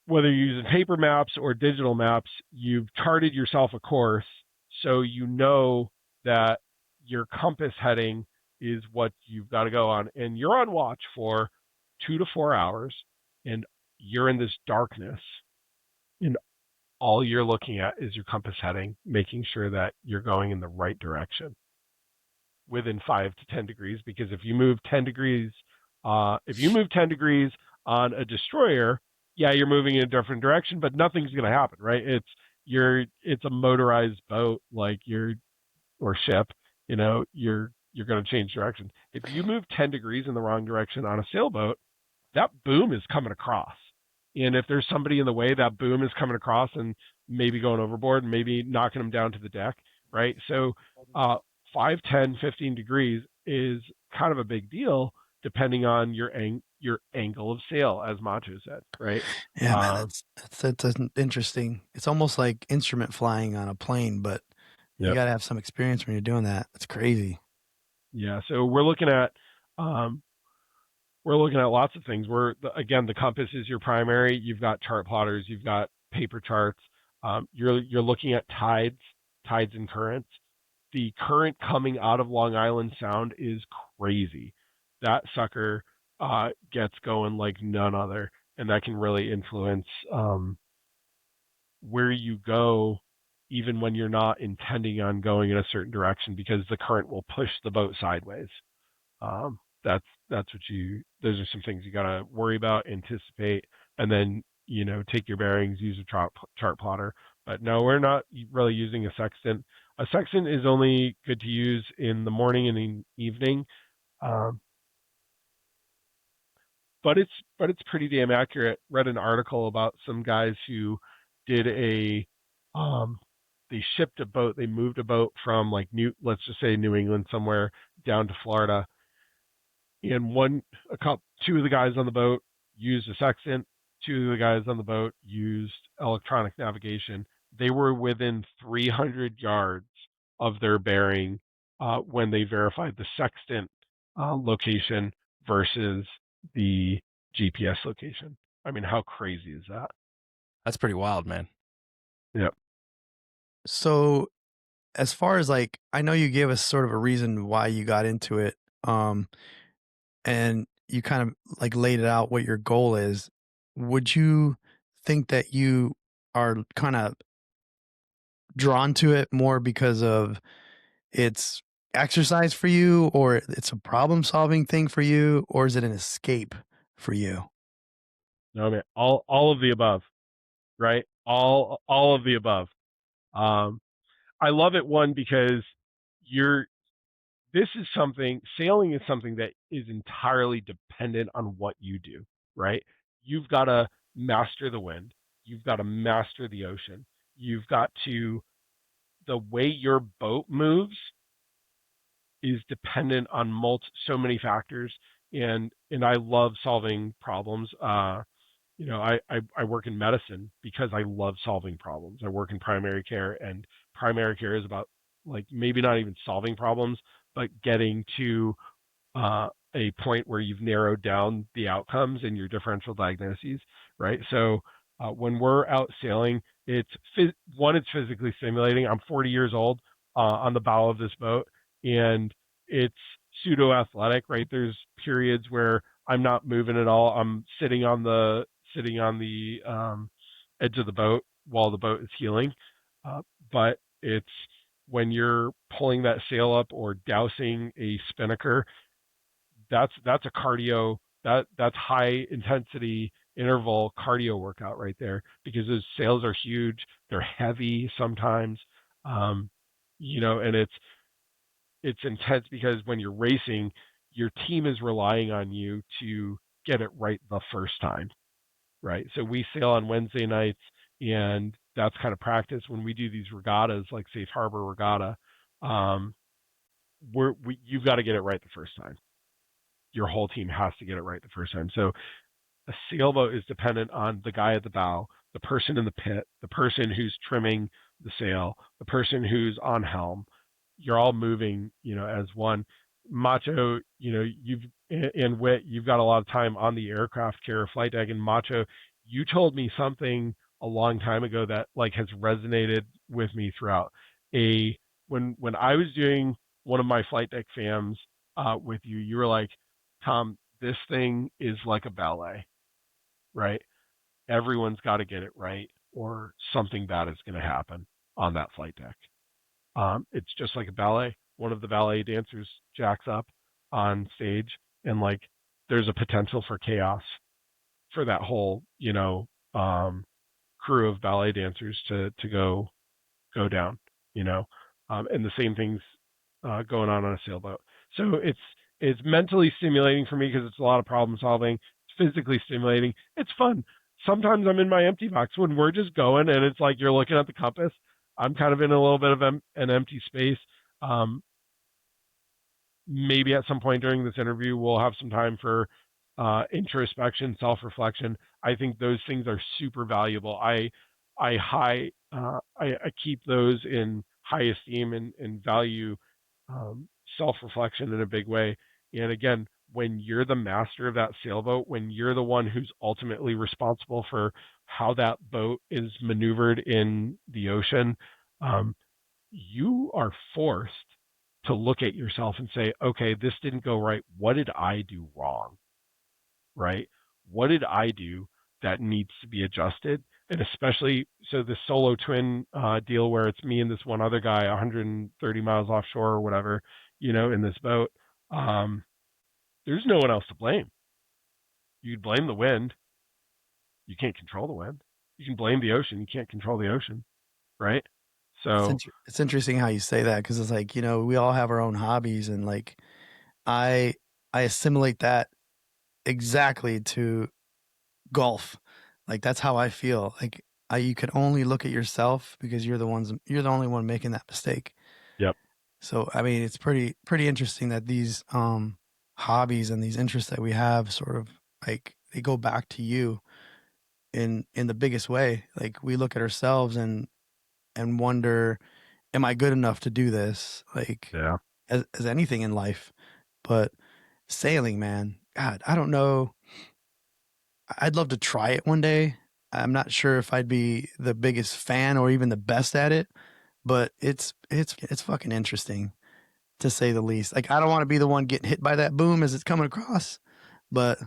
whether you're using paper maps or digital maps, you've charted yourself a course So you know that your compass heading is what you've got to go on. And you're on watch for 2 to 4 hours, and you're in this darkness, and all you're looking at is your compass heading, making sure that you're going in the right direction within 5 to 10 degrees. Because if you move 10 degrees, on a destroyer, yeah, you're moving in a different direction, but nothing's going to happen, right? It's a motorized boat, like or ship, you're going to change direction. If you move 10 degrees in the wrong direction on a sailboat, that boom is coming across. And if there's somebody in the way, that boom is coming across and maybe going overboard and maybe knocking them down to the deck, right? So 5, 10, 15 degrees is kind of a big deal depending on your angle of sail, as Macho said, right? Yeah, man, that's interesting. It's almost like instrument flying on a plane, but you Yep. got to have some experience when you're doing that. That's crazy. Yeah. So we're looking at lots of things. Again, the compass is your primary. You've got chart plotters. You've got paper charts. You're looking at tides and currents. The current coming out of Long Island Sound is crazy. That sucker gets going like none other, and that can really influence where you go, even when you're not intending on going in a certain direction, because the current will push the boat sideways. That's those are some things you got to worry about, anticipate, and then take your bearings, use a chart plotter. But no, we're not really using a sextant. A sextant is only good to use in the morning and in the evening, um, but it's pretty damn accurate. Read an article about some guys who did um, they shipped a boat, they moved a boat from like let's just say New England somewhere down to Florida, and two of the guys on the boat used a sextant, two of the guys on the boat used electronic navigation. They were within 300 yards of their bearing when they verified the sextant location versus the GPS location. I mean, how crazy is that? That's pretty wild, man. Yep. So, as far as like, I know you gave us sort of a reason why you got into it, and you kind of like laid it out what your goal is. Would you think that you are kind of drawn to it more because of it's exercise for you, or it's a problem solving thing for you, or is it an escape for you? No, man. All of the above, right? All of the above. Um, I love it, one, because you're sailing is something that is entirely dependent on what you do, right? You've got to master the wind. You've got to master the ocean. The way your boat moves is dependent on so many factors. And I love solving problems. I work in medicine because I love solving problems. I work in primary care, and primary care is about, like, maybe not even solving problems, but getting to a point where you've narrowed down the outcomes in your differential diagnoses, right? So when we're out sailing, it's physically stimulating. I'm 40 years old on the bow of this boat, and it's pseudo athletic, right? There's periods where I'm not moving at all. I'm sitting on the edge of the boat while the boat is healing, but it's when you're pulling that sail up or dousing a spinnaker, that's a cardio, that's high intensity interval cardio workout right there, because those sails are huge, they're heavy sometimes, and it's intense because when you're racing, your team is relying on you to get it right the first time, right? So we sail on Wednesday nights, and that's kind of practice. When we do these regattas, like Safe Harbor Regatta, um, you've got to get it right the first time. Your whole team has to get it right the first time. So a sailboat is dependent on the guy at the bow, the person in the pit, the person who's trimming the sail, the person who's on helm. You're all moving, as one. Macho, and Wit, you've got a lot of time on the aircraft carrier flight deck. And Macho, you told me something a long time ago that like has resonated with me throughout. when I was doing one of my flight deck fams with you, you were like, Tom, this thing is like a ballet, right? Everyone's got to get it right, or something bad is going to happen on that flight deck. It's just like a ballet. One of the ballet dancers jacks up on stage, and like there's a potential for chaos for that whole, crew of ballet dancers to go down, and the same things going on a sailboat. So it's mentally stimulating for me because it's a lot of problem solving. It's physically stimulating. It's fun. Sometimes I'm in my empty box when we're just going, and it's like you're looking at the compass. I'm kind of in a little bit of an empty space. Maybe at some point during this interview, we'll have some time for introspection, self-reflection. I think those things are super valuable. I keep those in high esteem and value self-reflection in a big way. And again, when you're the master of that sailboat, when you're the one who's ultimately responsible for how that boat is maneuvered in the ocean, you are forced to look at yourself and say, okay, this didn't go right. What did I do wrong? Right? What did I do that needs to be adjusted? And especially, so the solo twin deal where it's me and this one other guy 130 miles offshore or whatever, in this boat, there's no one else to blame. You blame the wind. You can't control the wind. You can blame the ocean. You can't control the ocean, right? So It's interesting how you say that, because it's like, we all have our own hobbies, and like I assimilate that exactly to golf. Like that's how I feel. Like you can only look at yourself because you're the only one making that mistake. yep. So I mean, it's pretty interesting that these hobbies and these interests that we have sort of like they go back to you in the biggest way. Like we look at ourselves and wonder, am I good enough to do this? Like Yeah. as anything in life. But sailing, man, God, I don't know. I'd love to try it one day. I'm not sure if I'd be the biggest fan or even the best at it, but it's fucking interesting, to say the least. Like I don't want to be the one getting hit by that boom as it's coming across, but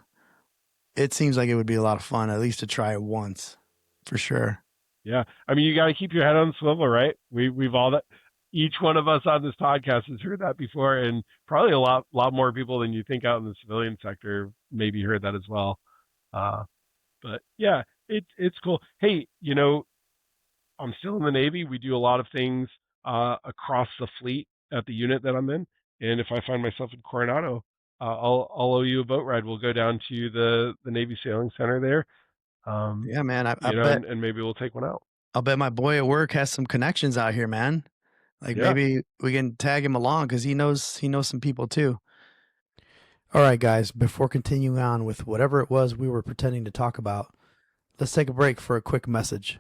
it seems like it would be a lot of fun, at least to try it once, for sure. Yeah. I mean, you got to keep your head on the swivel, right? We've all that. Each one of us on this podcast has heard that before, and probably a lot more people than you think out in the civilian sector maybe heard that as well. But yeah, it's cool. Hey, I'm still in the Navy. We do a lot of things across the fleet at the unit that I'm in, and if I find myself in Coronado, I'll owe you a boat ride. We'll go down to the Navy Sailing Center there. Yeah, man. I You know, bet and maybe we'll take one out. I'll bet my boy at work has some connections out here, man. Like Yeah. maybe we can tag him along because he knows some people too. All right, guys. Before continuing on with whatever it was we were pretending to talk about, let's take a break for a quick message.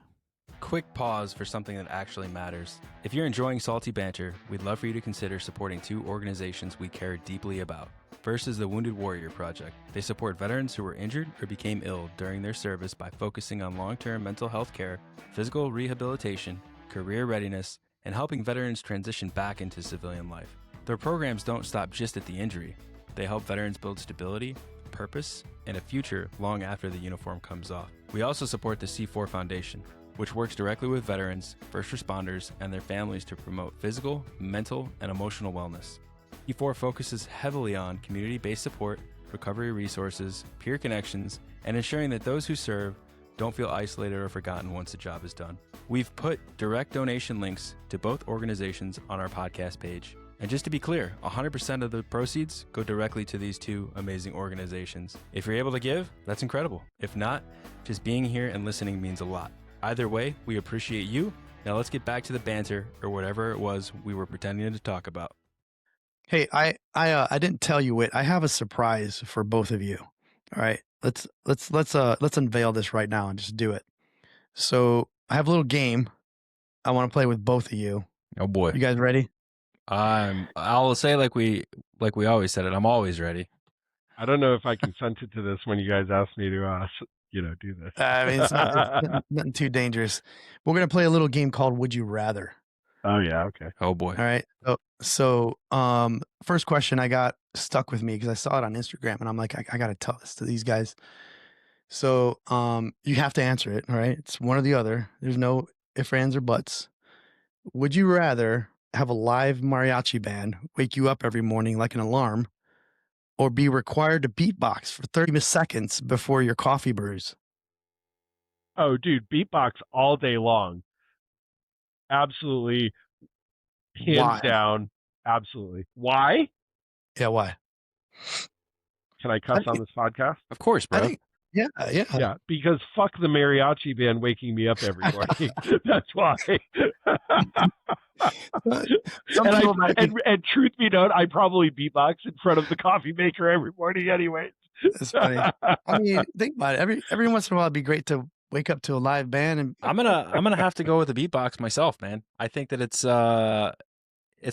Quick pause for something that actually matters. If you're enjoying Salty Banter, we'd love for you to consider supporting two organizations we care deeply about. First is the Wounded Warrior Project. They support veterans who were injured or became ill during their service by focusing on long-term mental health care, physical rehabilitation, career readiness, and helping veterans transition back into civilian life. Their programs don't stop just at the injury. They help veterans build stability, purpose, and a future long after the uniform comes off. We also support the C4 Foundation, which works directly with veterans, first responders, and their families to promote physical, mental, and emotional wellness. C4 focuses heavily on community-based support, recovery resources, peer connections, and ensuring that those who serve don't feel isolated or forgotten once the job is done. We've put direct donation links to both organizations on our podcast page. And just to be clear, 100% of the proceeds go directly to these two amazing organizations. If you're able to give, that's incredible. If not, just being here and listening means a lot. Either way, we appreciate you. Now let's get back to the banter, or whatever it was we were pretending to talk about. Hey, I didn't tell you it. I have a surprise for both of you. All right, let's unveil this right now and just do it. So I have a little game I want to play with both of you. Oh boy, You guys ready? I'll say like we always said it. I'm always ready. I don't know if I consented to this when you guys asked me to, do this. I mean, it's nothing too dangerous. We're gonna play a little game called Would You Rather. Oh yeah, okay. Oh boy. All right. So, first question I got stuck with me because I saw it on Instagram and I'm like, I got to tell this to these guys. So, you have to answer it. All right. It's one or the other. There's no ifs, ands, or buts. Would you rather have a live mariachi band wake you up every morning like an alarm, or be required to beatbox for 30 seconds before your coffee brews? Oh, dude, beatbox all day long. Absolutely, hands Why? down. Absolutely. Why? Yeah, why? Can I cuss on this podcast? Of course, I bro. think, yeah. Yeah, because fuck the mariachi band waking me up every morning. That's why. Some people might be, and truth be known, I probably beatbox in front of the coffee maker every morning anyways. it's funny. I mean, think about it. Every once in a while, it'd be great to wake up to a live band and I'm gonna have to go with the beatbox myself, man. I think that it's a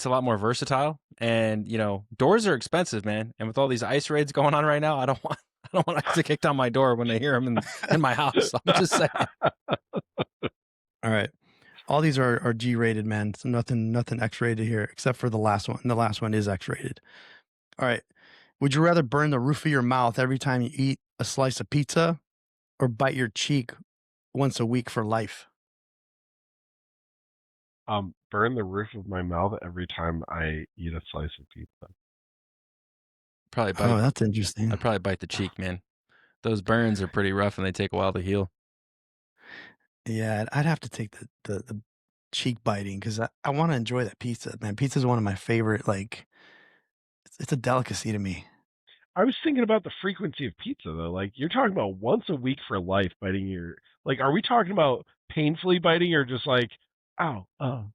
lot more versatile, and doors are expensive, man. And with all these ice raids going on right now, I don't want ice to kick down my door when they hear them in my house. I'm just saying. all right. All these are G-rated, man. So nothing X-rated here, except for the last one. The last one is X-rated. All right. Would you rather burn the roof of your mouth every time you eat a slice of pizza, or bite your cheek once a week for life? Burn the roof of my mouth every time I eat a slice of pizza. Probably bite. Oh, that's interesting. I'd probably bite the cheek, man. Those burns are pretty rough and they take a while to heal. Yeah, I'd have to take the cheek biting because I want to enjoy that pizza, man. Pizza is one of my favorite. Like, it's a delicacy to me. I was thinking about the frequency of pizza though. Like you're talking about once a week for life biting your like are we talking about painfully biting or just like ow, oh.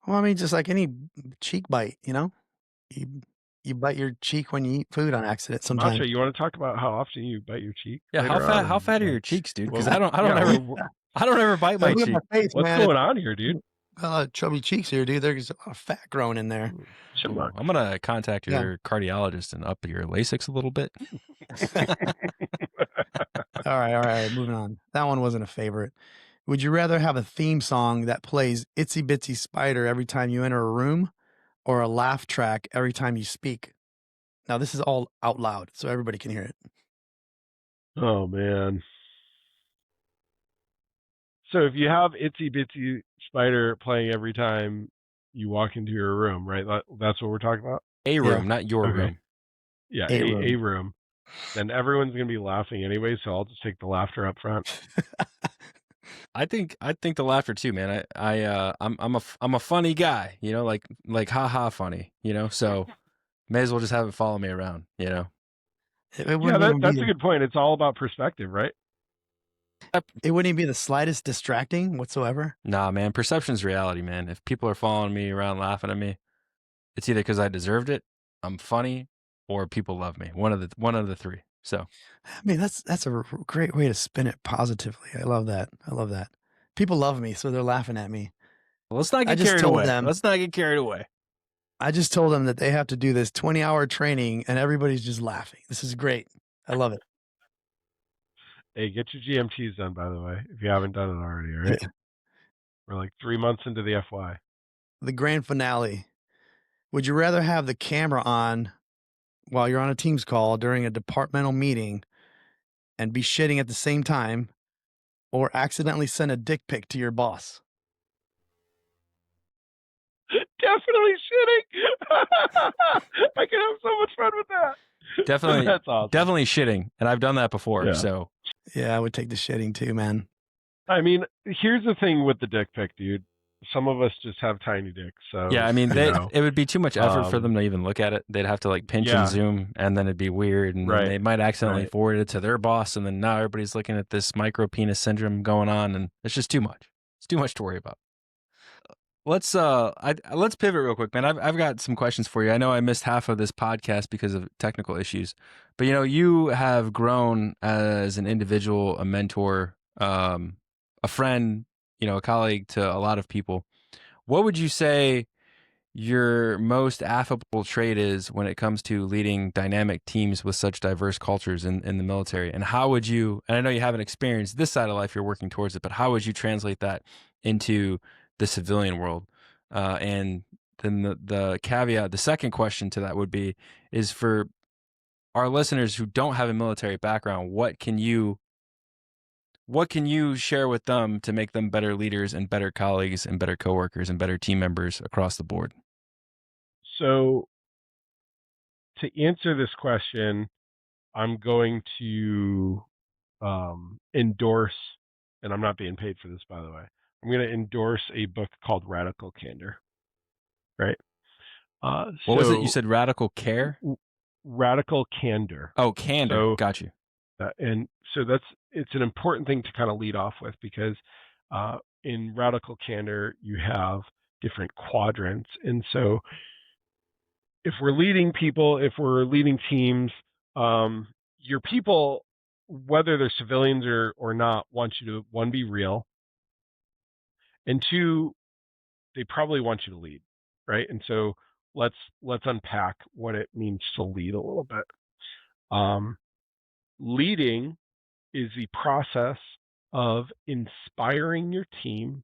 Well, I mean, just like any cheek bite, you bite your cheek when you eat food on accident sometimes. Macho, you want to talk about how often you bite your cheek? Yeah, later how on? fat are your cheeks, dude? Because Well, I don't ever bite my Look at cheek. face, What's man. going on here, dude? Chubby cheeks here, dude. There's a lot of fat growing in there. Chipmunk. I'm gonna contact your cardiologist and up your Lasix a little bit. All right. Moving on. That one wasn't a favorite. Would you rather have a theme song that plays Itsy Bitsy Spider every time you enter a room, or a laugh track every time you speak? Now, this is all out loud, so everybody can hear it. Oh man. So if you have Itsy Bitsy Spider playing every time you walk into your room, right? That's what we're talking about? A room, not your room. Yeah, A a room. Then everyone's gonna be laughing anyway, so I'll just take the laughter up front. I think the laughter too, man. I'm a funny guy, like haha funny, so may as well just have it follow me around, Yeah, that's a good point. It's all about perspective, right? It wouldn't even be the slightest distracting whatsoever. Nah, man, perception's reality, man. If people are following me around laughing at me, it's either because I deserved it, I'm funny, or people love me. One of the three. So I mean, that's a great way to spin it positively. I love that. People love me, so they're laughing at me. well, let's not get carried away. I just told them that they have to do this 20-hour training, and everybody's just laughing. This is great. I love it. Hey, get your GMTs done, by the way, if you haven't done it already, all right? We're like 3 months into the FY. The grand finale. Would you rather have the camera on while you're on a Teams call during a departmental meeting and be shitting at the same time, or accidentally send a dick pic to your boss? Definitely shitting. I can have so much fun with that. Definitely, That's awesome. Definitely shitting, and I've done that before. Yeah. So Yeah, I would take the shitting too, man. I mean, here's the thing with the dick pic, dude. Some of us just have tiny dicks, so yeah, I mean, it would be too much effort for them to even look at it. They'd have to like pinch and zoom, and then it'd be weird, and then they might accidentally forward it to their boss, and then now everybody's looking at this micro penis syndrome going on, and it's just too much. It's too much to worry about. Let's pivot real quick, man. I've got some questions for you. I know I missed half of this podcast because of technical issues, but you have grown as an individual, a mentor, a friend, a colleague to a lot of people. What would you say your most affable trait is when it comes to leading dynamic teams with such diverse cultures in the military? And how would you, and I know you haven't experienced this side of life, you're working towards it, but how would you translate that into the civilian world? And then the caveat, the second question to that would be, is for our listeners who don't have a military background, what can you share with them to make them better leaders and better colleagues and better coworkers and better team members across the board? So to answer this question, I'm going to endorse, and I'm not being paid for this, by the way. I'm going to endorse a book called Radical Candor. Right. What was it? You said radical care? Radical Candor. Oh, candor. So, got you. And so it's an important thing to kind of lead off with, because in Radical Candor, you have different quadrants. And so if we're leading people, if we're leading teams, your people, whether they're civilians or not, want you to, one, be real, and two, they probably want you to lead, right? And so let's unpack what it means to lead a little bit. Leading is the process of inspiring your team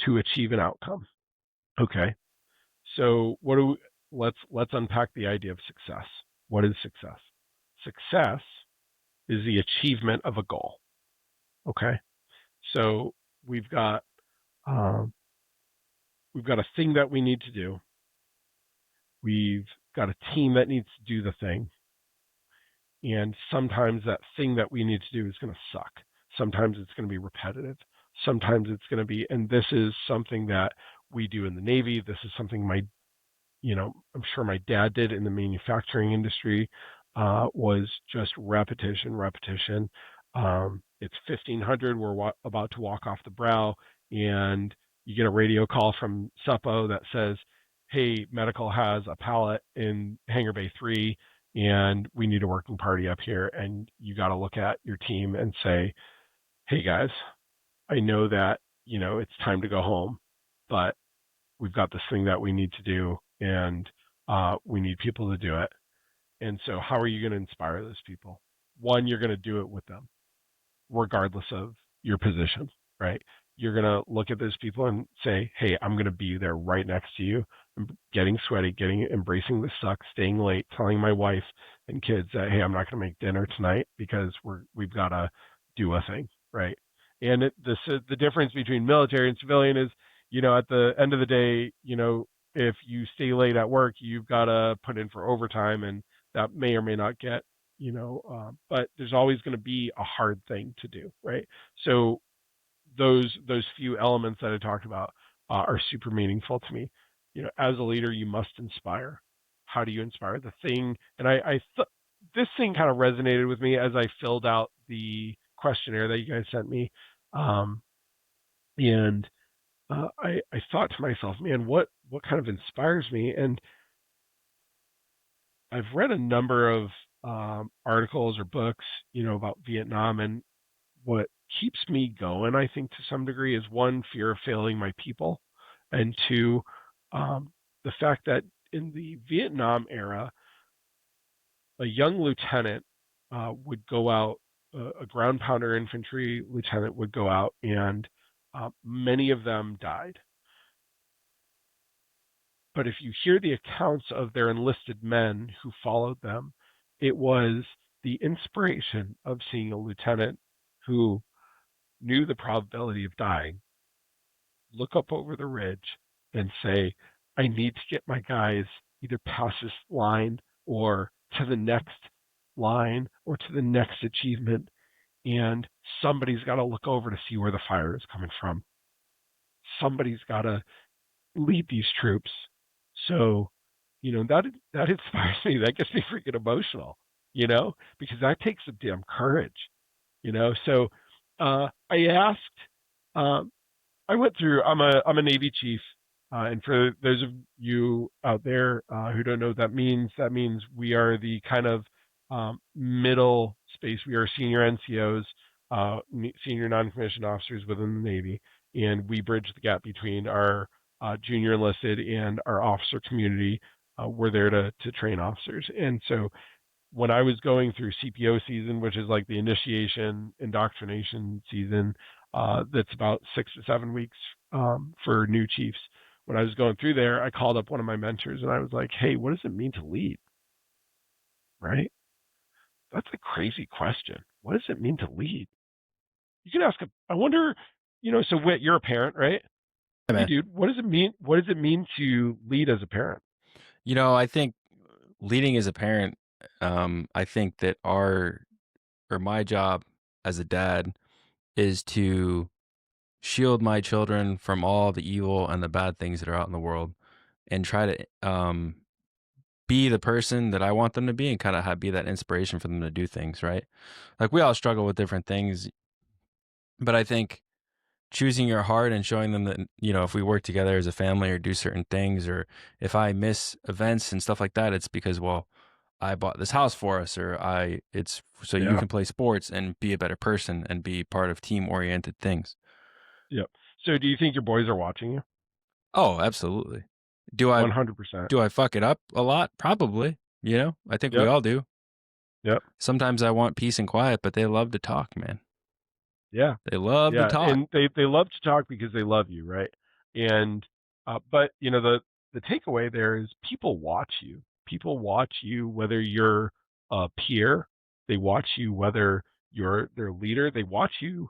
to achieve an outcome. Okay. So let's unpack the idea of success. What is success? Success is the achievement of a goal. Okay. So we've got a thing that we need to do. We've got a team that needs to do the thing. And sometimes that thing that we need to do is going to suck. Sometimes it's going to be repetitive. Sometimes it's going to be, and this is something that we do in the Navy. This is something I'm sure my dad did in the manufacturing industry, was just repetition. It's 1500. We're about to walk off the brow, and you get a radio call from SUPO that says, hey, medical has a pallet in Hangar Bay 3, and we need a working party up here. And you got to look at your team and say, hey, guys, I know that, it's time to go home, but we've got this thing that we need to do, and we need people to do it. And so how are you going to inspire those people? One, you're going to do it with them, regardless of your position, right? You're going to look at those people and say, hey, I'm going to be there right next to you. I'm getting sweaty, embracing the suck, staying late, telling my wife and kids that, hey, I'm not going to make dinner tonight because we've got to do a thing, right? And the difference between military and civilian is, at the end of the day, if you stay late at work, you've got to put in for overtime, and that may or may not get, but there's always going to be a hard thing to do, right? So those few elements that I talked about are super meaningful to me. As a leader, you must inspire. How do you inspire? The thing, and this thing kind of resonated with me as I filled out the questionnaire that you guys sent me, and I thought to myself, man, what kind of inspires me? And I've read a number of articles or books, about Vietnam, and what keeps me going, I think, to some degree, is one, fear of failing my people, and two, the fact that in the Vietnam era, a young lieutenant would go out, a ground pounder infantry lieutenant would go out, and many of them died. But if you hear the accounts of their enlisted men who followed them, it was the inspiration of seeing a lieutenant who knew the probability of dying look up over the ridge and say, I need to get my guys either past this line or to the next line or to the next achievement, and somebody's got to look over to see where the fire is coming from. Somebody's got to lead these troops. So, that inspires me. That gets me freaking emotional, because that takes some damn courage, So I asked, I went through. I'm a Navy chief, and for those of you out there who don't know what that means we are the kind of middle space. We are senior NCOs, senior non-commissioned officers within the Navy, and we bridge the gap between our junior enlisted and our officer community. We're there to train officers, and so when I was going through CPO season, which is like the initiation indoctrination season, that's about 6 to 7 weeks for new chiefs. when I was going through there, I called up one of my mentors and I was like, hey, what does it mean to lead? Right? That's a crazy question. What does it mean to lead? You can ask, I wonder, so Whit, you're a parent, right? Hey, Hey, man. dude, what does it mean? What does it mean to lead as a parent? I think leading as a parent, I think that my job as a dad is to shield my children from all the evil and the bad things that are out in the world and try to be the person that I want them to be and kind of be that inspiration for them to do things, right? Like we all struggle with different things, but I think choosing your heart and showing them that, if we work together as a family or do certain things, or if I miss events and stuff like that, it's because, well, I bought this house for us, or it's so you Yeah. can play sports and be a better person and be part of team oriented things. Yep. So do you think your boys are watching you? Oh, absolutely. Do I 100%. fuck it up a lot? Probably. I think we Yep. all do. Yep. Sometimes I want peace and quiet, but they love to talk, man. Yeah. They love to talk. And they love to talk because they love you, right? And but the takeaway there is people watch you. People watch you whether you're a peer, they watch you whether you're their leader, they watch you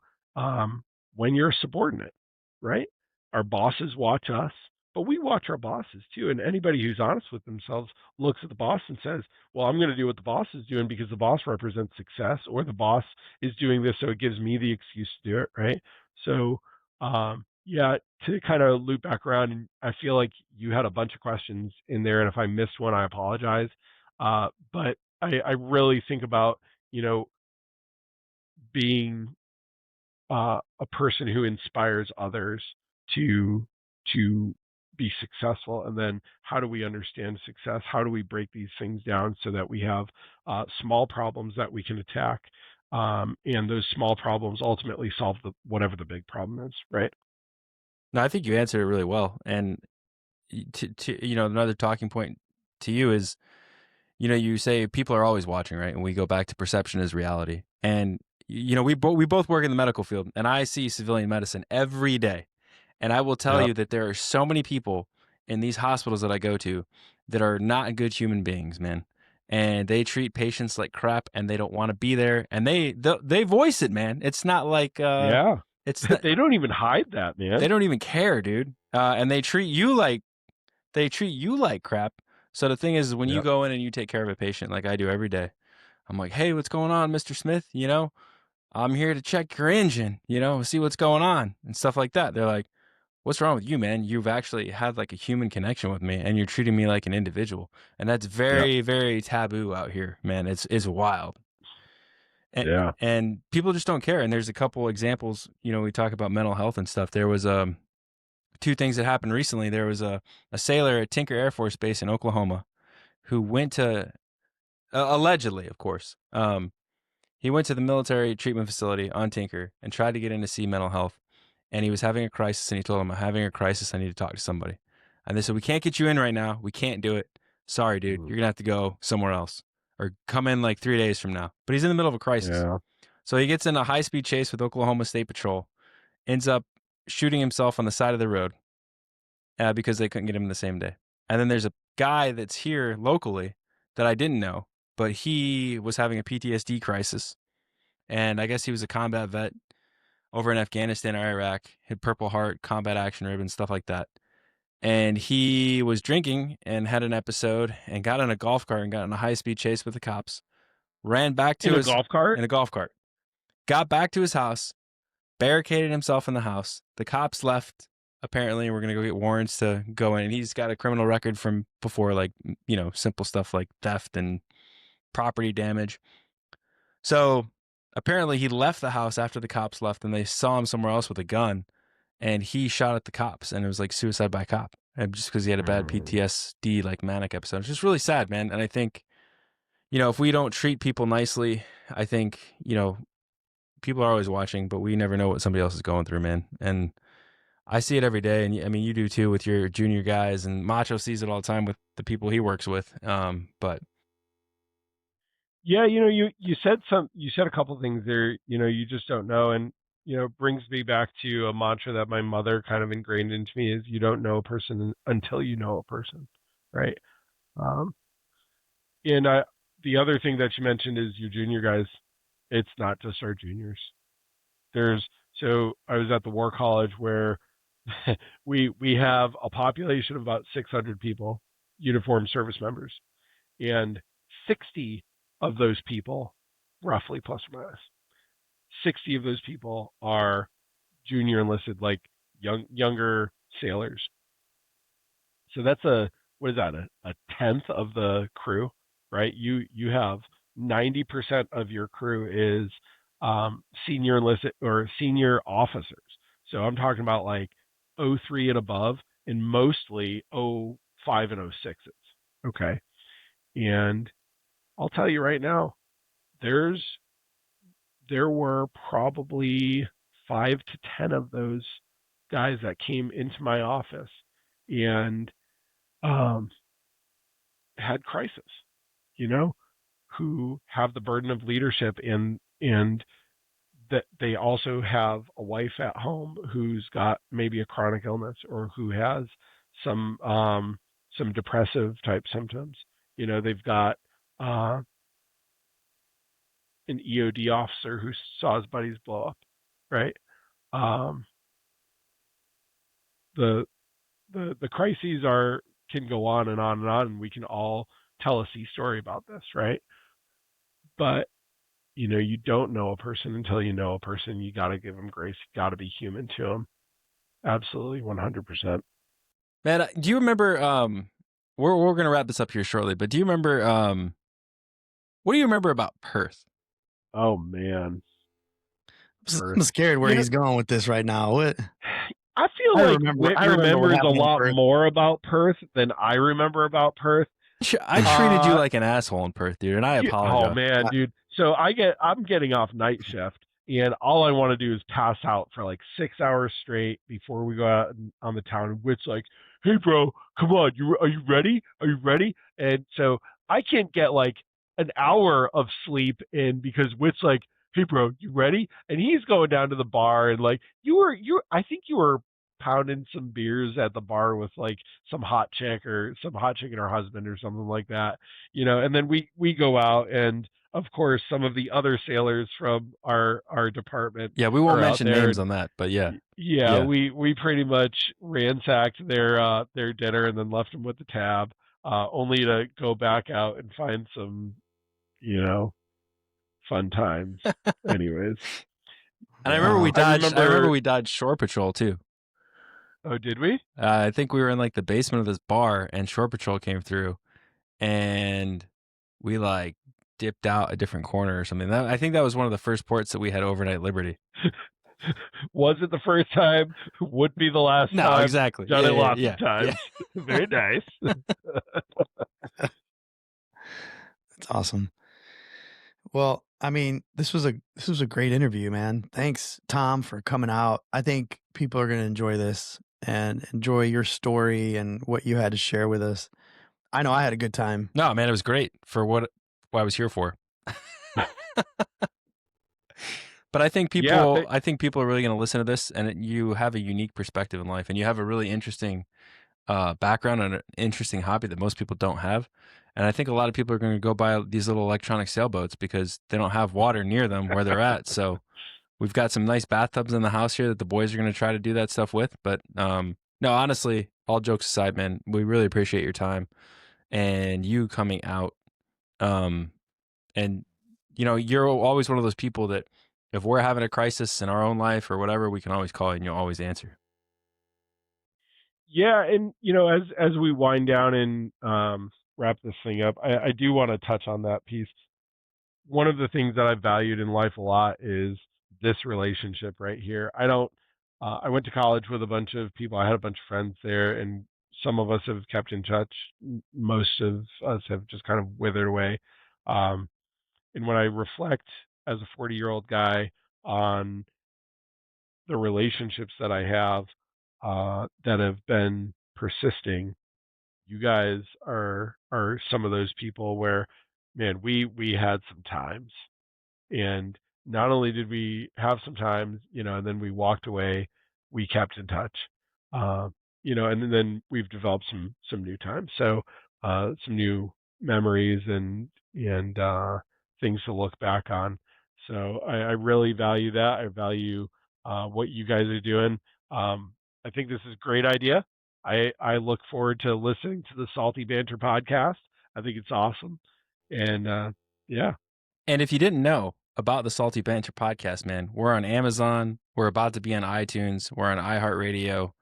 when you're a subordinate, right? Our bosses watch us, but we watch our bosses too. And anybody who's honest with themselves looks at the boss and says, well, I'm going to do what the boss is doing because the boss represents success, or the boss is doing this, so it gives me the excuse to do it, right? So, yeah, to kind of loop back around, and I feel like you had a bunch of questions in there, and if I missed one, I apologize. But I really think about, being a person who inspires others to to be successful, and then how do we understand success? How do we break these things down so that we have small problems that we can attack, and those small problems ultimately solve whatever the big problem is, right? No, I think you answered it really well. And another talking point to you is, you say people are always watching, right? And we go back to perception is reality. And we both work in the medical field, and I see civilian medicine every day. And I will tell Yeah. you that there are so many people in these hospitals that I go to that are not good human beings, man. And they treat patients like crap, and they don't want to be there. And they voice it, man. It's not like Yeah. it's not, They don't even hide that, they man. don't even care, dude. And they treat you like crap. So the thing is, when you Yep. go in and you take care of a patient like I do every day, I'm like, hey, what's going on, Mr. Smith? I'm here to check your engine, see what's going on and stuff like that. They're like, what's wrong with you, man? You've actually had like a human connection with me, and you're treating me like an individual. And that's Yep. very, very taboo out here, man. It's wild. And, Yeah. and people just don't care. And there's a couple examples, we talk about mental health and stuff. There was two things that happened recently. There was a sailor at Tinker Air Force Base in Oklahoma who went to, allegedly, of course, he went to the military treatment facility on Tinker and tried to get in to see mental health. And he was having a crisis, and he told them, I'm having a crisis. I need to talk to somebody. And they said, we can't get you in right now. We can't do it. Sorry, dude. You're going to have to go somewhere else or come in like 3 days from now. But he's in the middle of a crisis. Yeah. So he gets in a high-speed chase with Oklahoma State Patrol, ends up shooting himself on the side of the road because they couldn't get him the same day. And then there's a guy that's here locally that I didn't know, but he was having a PTSD crisis. And I guess he was a combat vet over in Afghanistan or Iraq, had Purple Heart, combat action ribbon, stuff like that. And he was drinking and had an episode and got in a golf cart and got in a high-speed chase with the cops, ran back to In a his golf cart? in a golf cart, got back to his house, barricaded himself in the house. The cops left. Apparently, we're going to go get warrants to go in. And he's got a criminal record from before, like, simple stuff like theft and property damage. So apparently he left the house after the cops left, and they saw him somewhere else with a gun, and he shot at the cops, and it was like suicide by cop, and just because he had a bad PTSD, like manic episode. It's just really sad, man. And I think, if we don't treat people nicely, I think, people are always watching, but we never know what somebody else is going through, man. And I see it every day, and I mean, you do too with your junior guys, and Macho sees it all the time with the people he works with. But Yeah, you said a couple things there, you just don't know. And brings me back to a mantra that my mother kind of ingrained into me is you don't know a person until you know a person, right? Um, and the other thing that you mentioned is your junior guys. It's not just our juniors. So I was at the War College where we have a population of about 600 people, uniformed service members, and 60 of those people, roughly plus or minus, 60 of those people are junior enlisted, like younger sailors. So that's what is that, a tenth of the crew, right? You have 90% of your crew is senior enlisted or senior officers. So I'm talking about like '03 and above, and mostly '05 and '06s. Okay, and I'll tell you right now, there's there were probably 5 to 10 of those guys that came into my office and um, had crisis, you know, who have the burden of leadership and that they also have a wife at home who's got maybe a chronic illness or who has some depressive type symptoms. They've got uh, an EOD officer who saw his buddies blow up, right? Um, the the crises can go on and on and on, and we can all tell a sea story about this, right? But you don't know a person until you know a person. You got to give them grace. You got to be human to them. Absolutely, 100%. Man, do you remember? We're gonna wrap this up here shortly, but do you remember? What do you remember about Perth? Oh man, I'm scared where he's going with this right now. What? I feel like Whit remembers a lot Perth. more about Perth than I remember about Perth. I treated you like an asshole in Perth, dude, and I apologize. Oh man, dude. So I'm getting off night shift, and all I want to do is pass out for like 6 hours straight before we go out on the town. And Whit's like, "Hey, bro, come on, are you ready? Are you ready?" And so I can't get like an hour of sleep in because Whit's like, "Hey, bro, you ready?" And he's going down to the bar and like, I think you were pounding some beers at the bar with like some hot chick and her husband or something like that, and then we go out, and of course some of the other sailors from our department, yeah, we won't mention names on that, but yeah, we pretty much ransacked their dinner and then left them with the tab, only to go back out and find some fun times. Anyways, and I remember we dodged shore patrol too. Oh, did we? I think we were in like the basement of this bar, and shore patrol came through, and we like dipped out a different corner or something. I think that was one of the first ports that we had overnight liberty. Was it the first time? Would be the last time. No, exactly. Done it lots of times. Yeah. Very nice. That's awesome. Well, I mean, this was a great interview, man. Thanks, Tom, for coming out. I think people are going to enjoy this and enjoy your story and what you had to share with us. I know I had a good time. No, man, it was great for what I was here for. But I think people are really going to listen to this, and you have a unique perspective in life, and you have a really interesting background and an interesting hobby that most people don't have. And I think a lot of people are going to go buy these little electronic sailboats because they don't have water near them where they're at. So we've got some nice bathtubs in the house here that the boys are going to try to do that stuff with. But no, honestly, all jokes aside, man, we really appreciate your time and you coming out. And you're always one of those people that if we're having a crisis in our own life or whatever, we can always call you and you'll always answer. Yeah, and as we wind down and wrap this thing up, I do want to touch on that piece. One of the things that I've valued in life a lot is this relationship right here. I went to college with a bunch of people. I had a bunch of friends there, and some of us have kept in touch. Most of us have just kind of withered away. And when I reflect as a 40-year-old guy on the relationships that I have that have been persisting, you guys are some of those people where, man, we had some times, and not only did we have some time, and then we walked away, we kept in touch, and then we've developed some new time. So some new memories and things to look back on. So I really value that. I value what you guys are doing. I think this is a great idea. I look forward to listening to the Salty Banter podcast. I think it's awesome. And yeah. And if you didn't know about the Salty Banter podcast, man, we're on Amazon. We're about to be on iTunes. We're on iHeartRadio.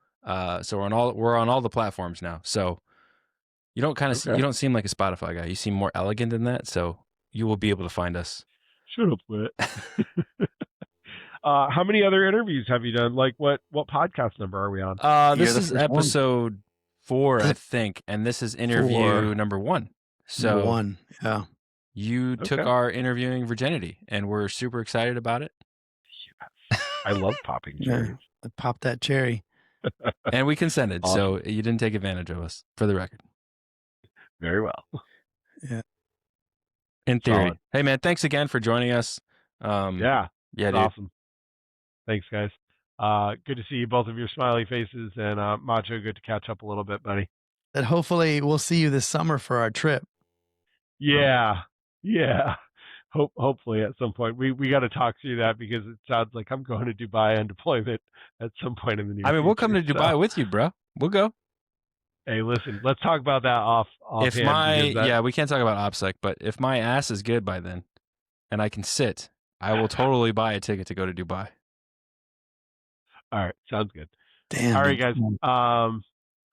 So we're on all the platforms now. So you don't you don't seem like a Spotify guy. You seem more elegant than that. So you will be able to find us. Shut up, Whit. How many other interviews have you done? Like what podcast number are we on? This is episode 4, I think, and this is interview number 1. So Number 1, yeah. You took our interviewing virginity, and we're super excited about it. I love popping cherries. Yeah, pop that cherry. And we consented, Awesome. so you didn't take advantage of us, for the record. Very well. Yeah. In theory. Solid. Hey, man, thanks again for joining us. Yeah, dude. awesome. Thanks, guys. Good to see both of your smiley faces, and Macho, good to catch up a little bit, buddy. And hopefully we'll see you this summer for our trip. Yeah. Hopefully at some point. We got to talk through that because it sounds like I'm going to Dubai on deployment at some point in the near future. We'll come to Dubai with you, bro. We'll go. Hey, listen, let's talk about that off If we can't talk about OPSEC, but if my ass is good by then and I can sit, I will totally buy a ticket to go to Dubai. All right, sounds good. Damn. All right, guys.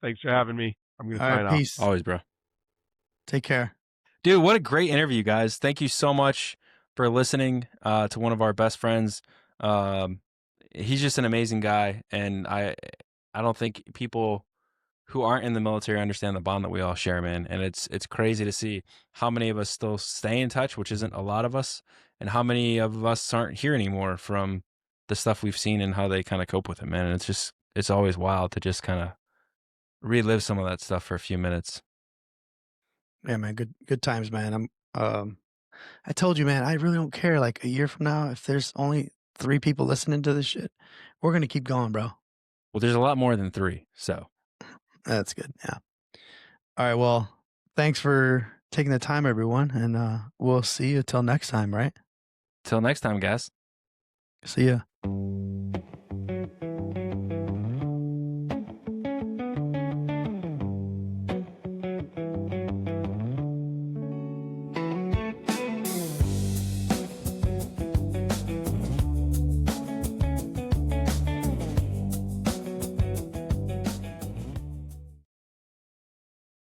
Thanks for having me. I'm going to sign off. Peace. Always, bro. Take care. Dude, what a great interview, guys. Thank you so much for listening to one of our best friends. He's just an amazing guy, and I don't think people who aren't in the military understand the bond that we all share, man. And it's crazy to see how many of us still stay in touch, which isn't a lot of us, and how many of us aren't here anymore from the stuff we've seen and how they kind of cope with it, man. And it's always wild to just kind of relive some of that stuff for a few minutes. Yeah, man. Good times, man. I told you, man, I really don't care. Like a year from now, if there's only 3 people listening to this shit, we're going to keep going, bro. Well, there's a lot more than 3, so. That's good. Yeah. All right. Well, thanks for taking the time, everyone. And we'll see you till next time, right? Till next time, guys. See ya.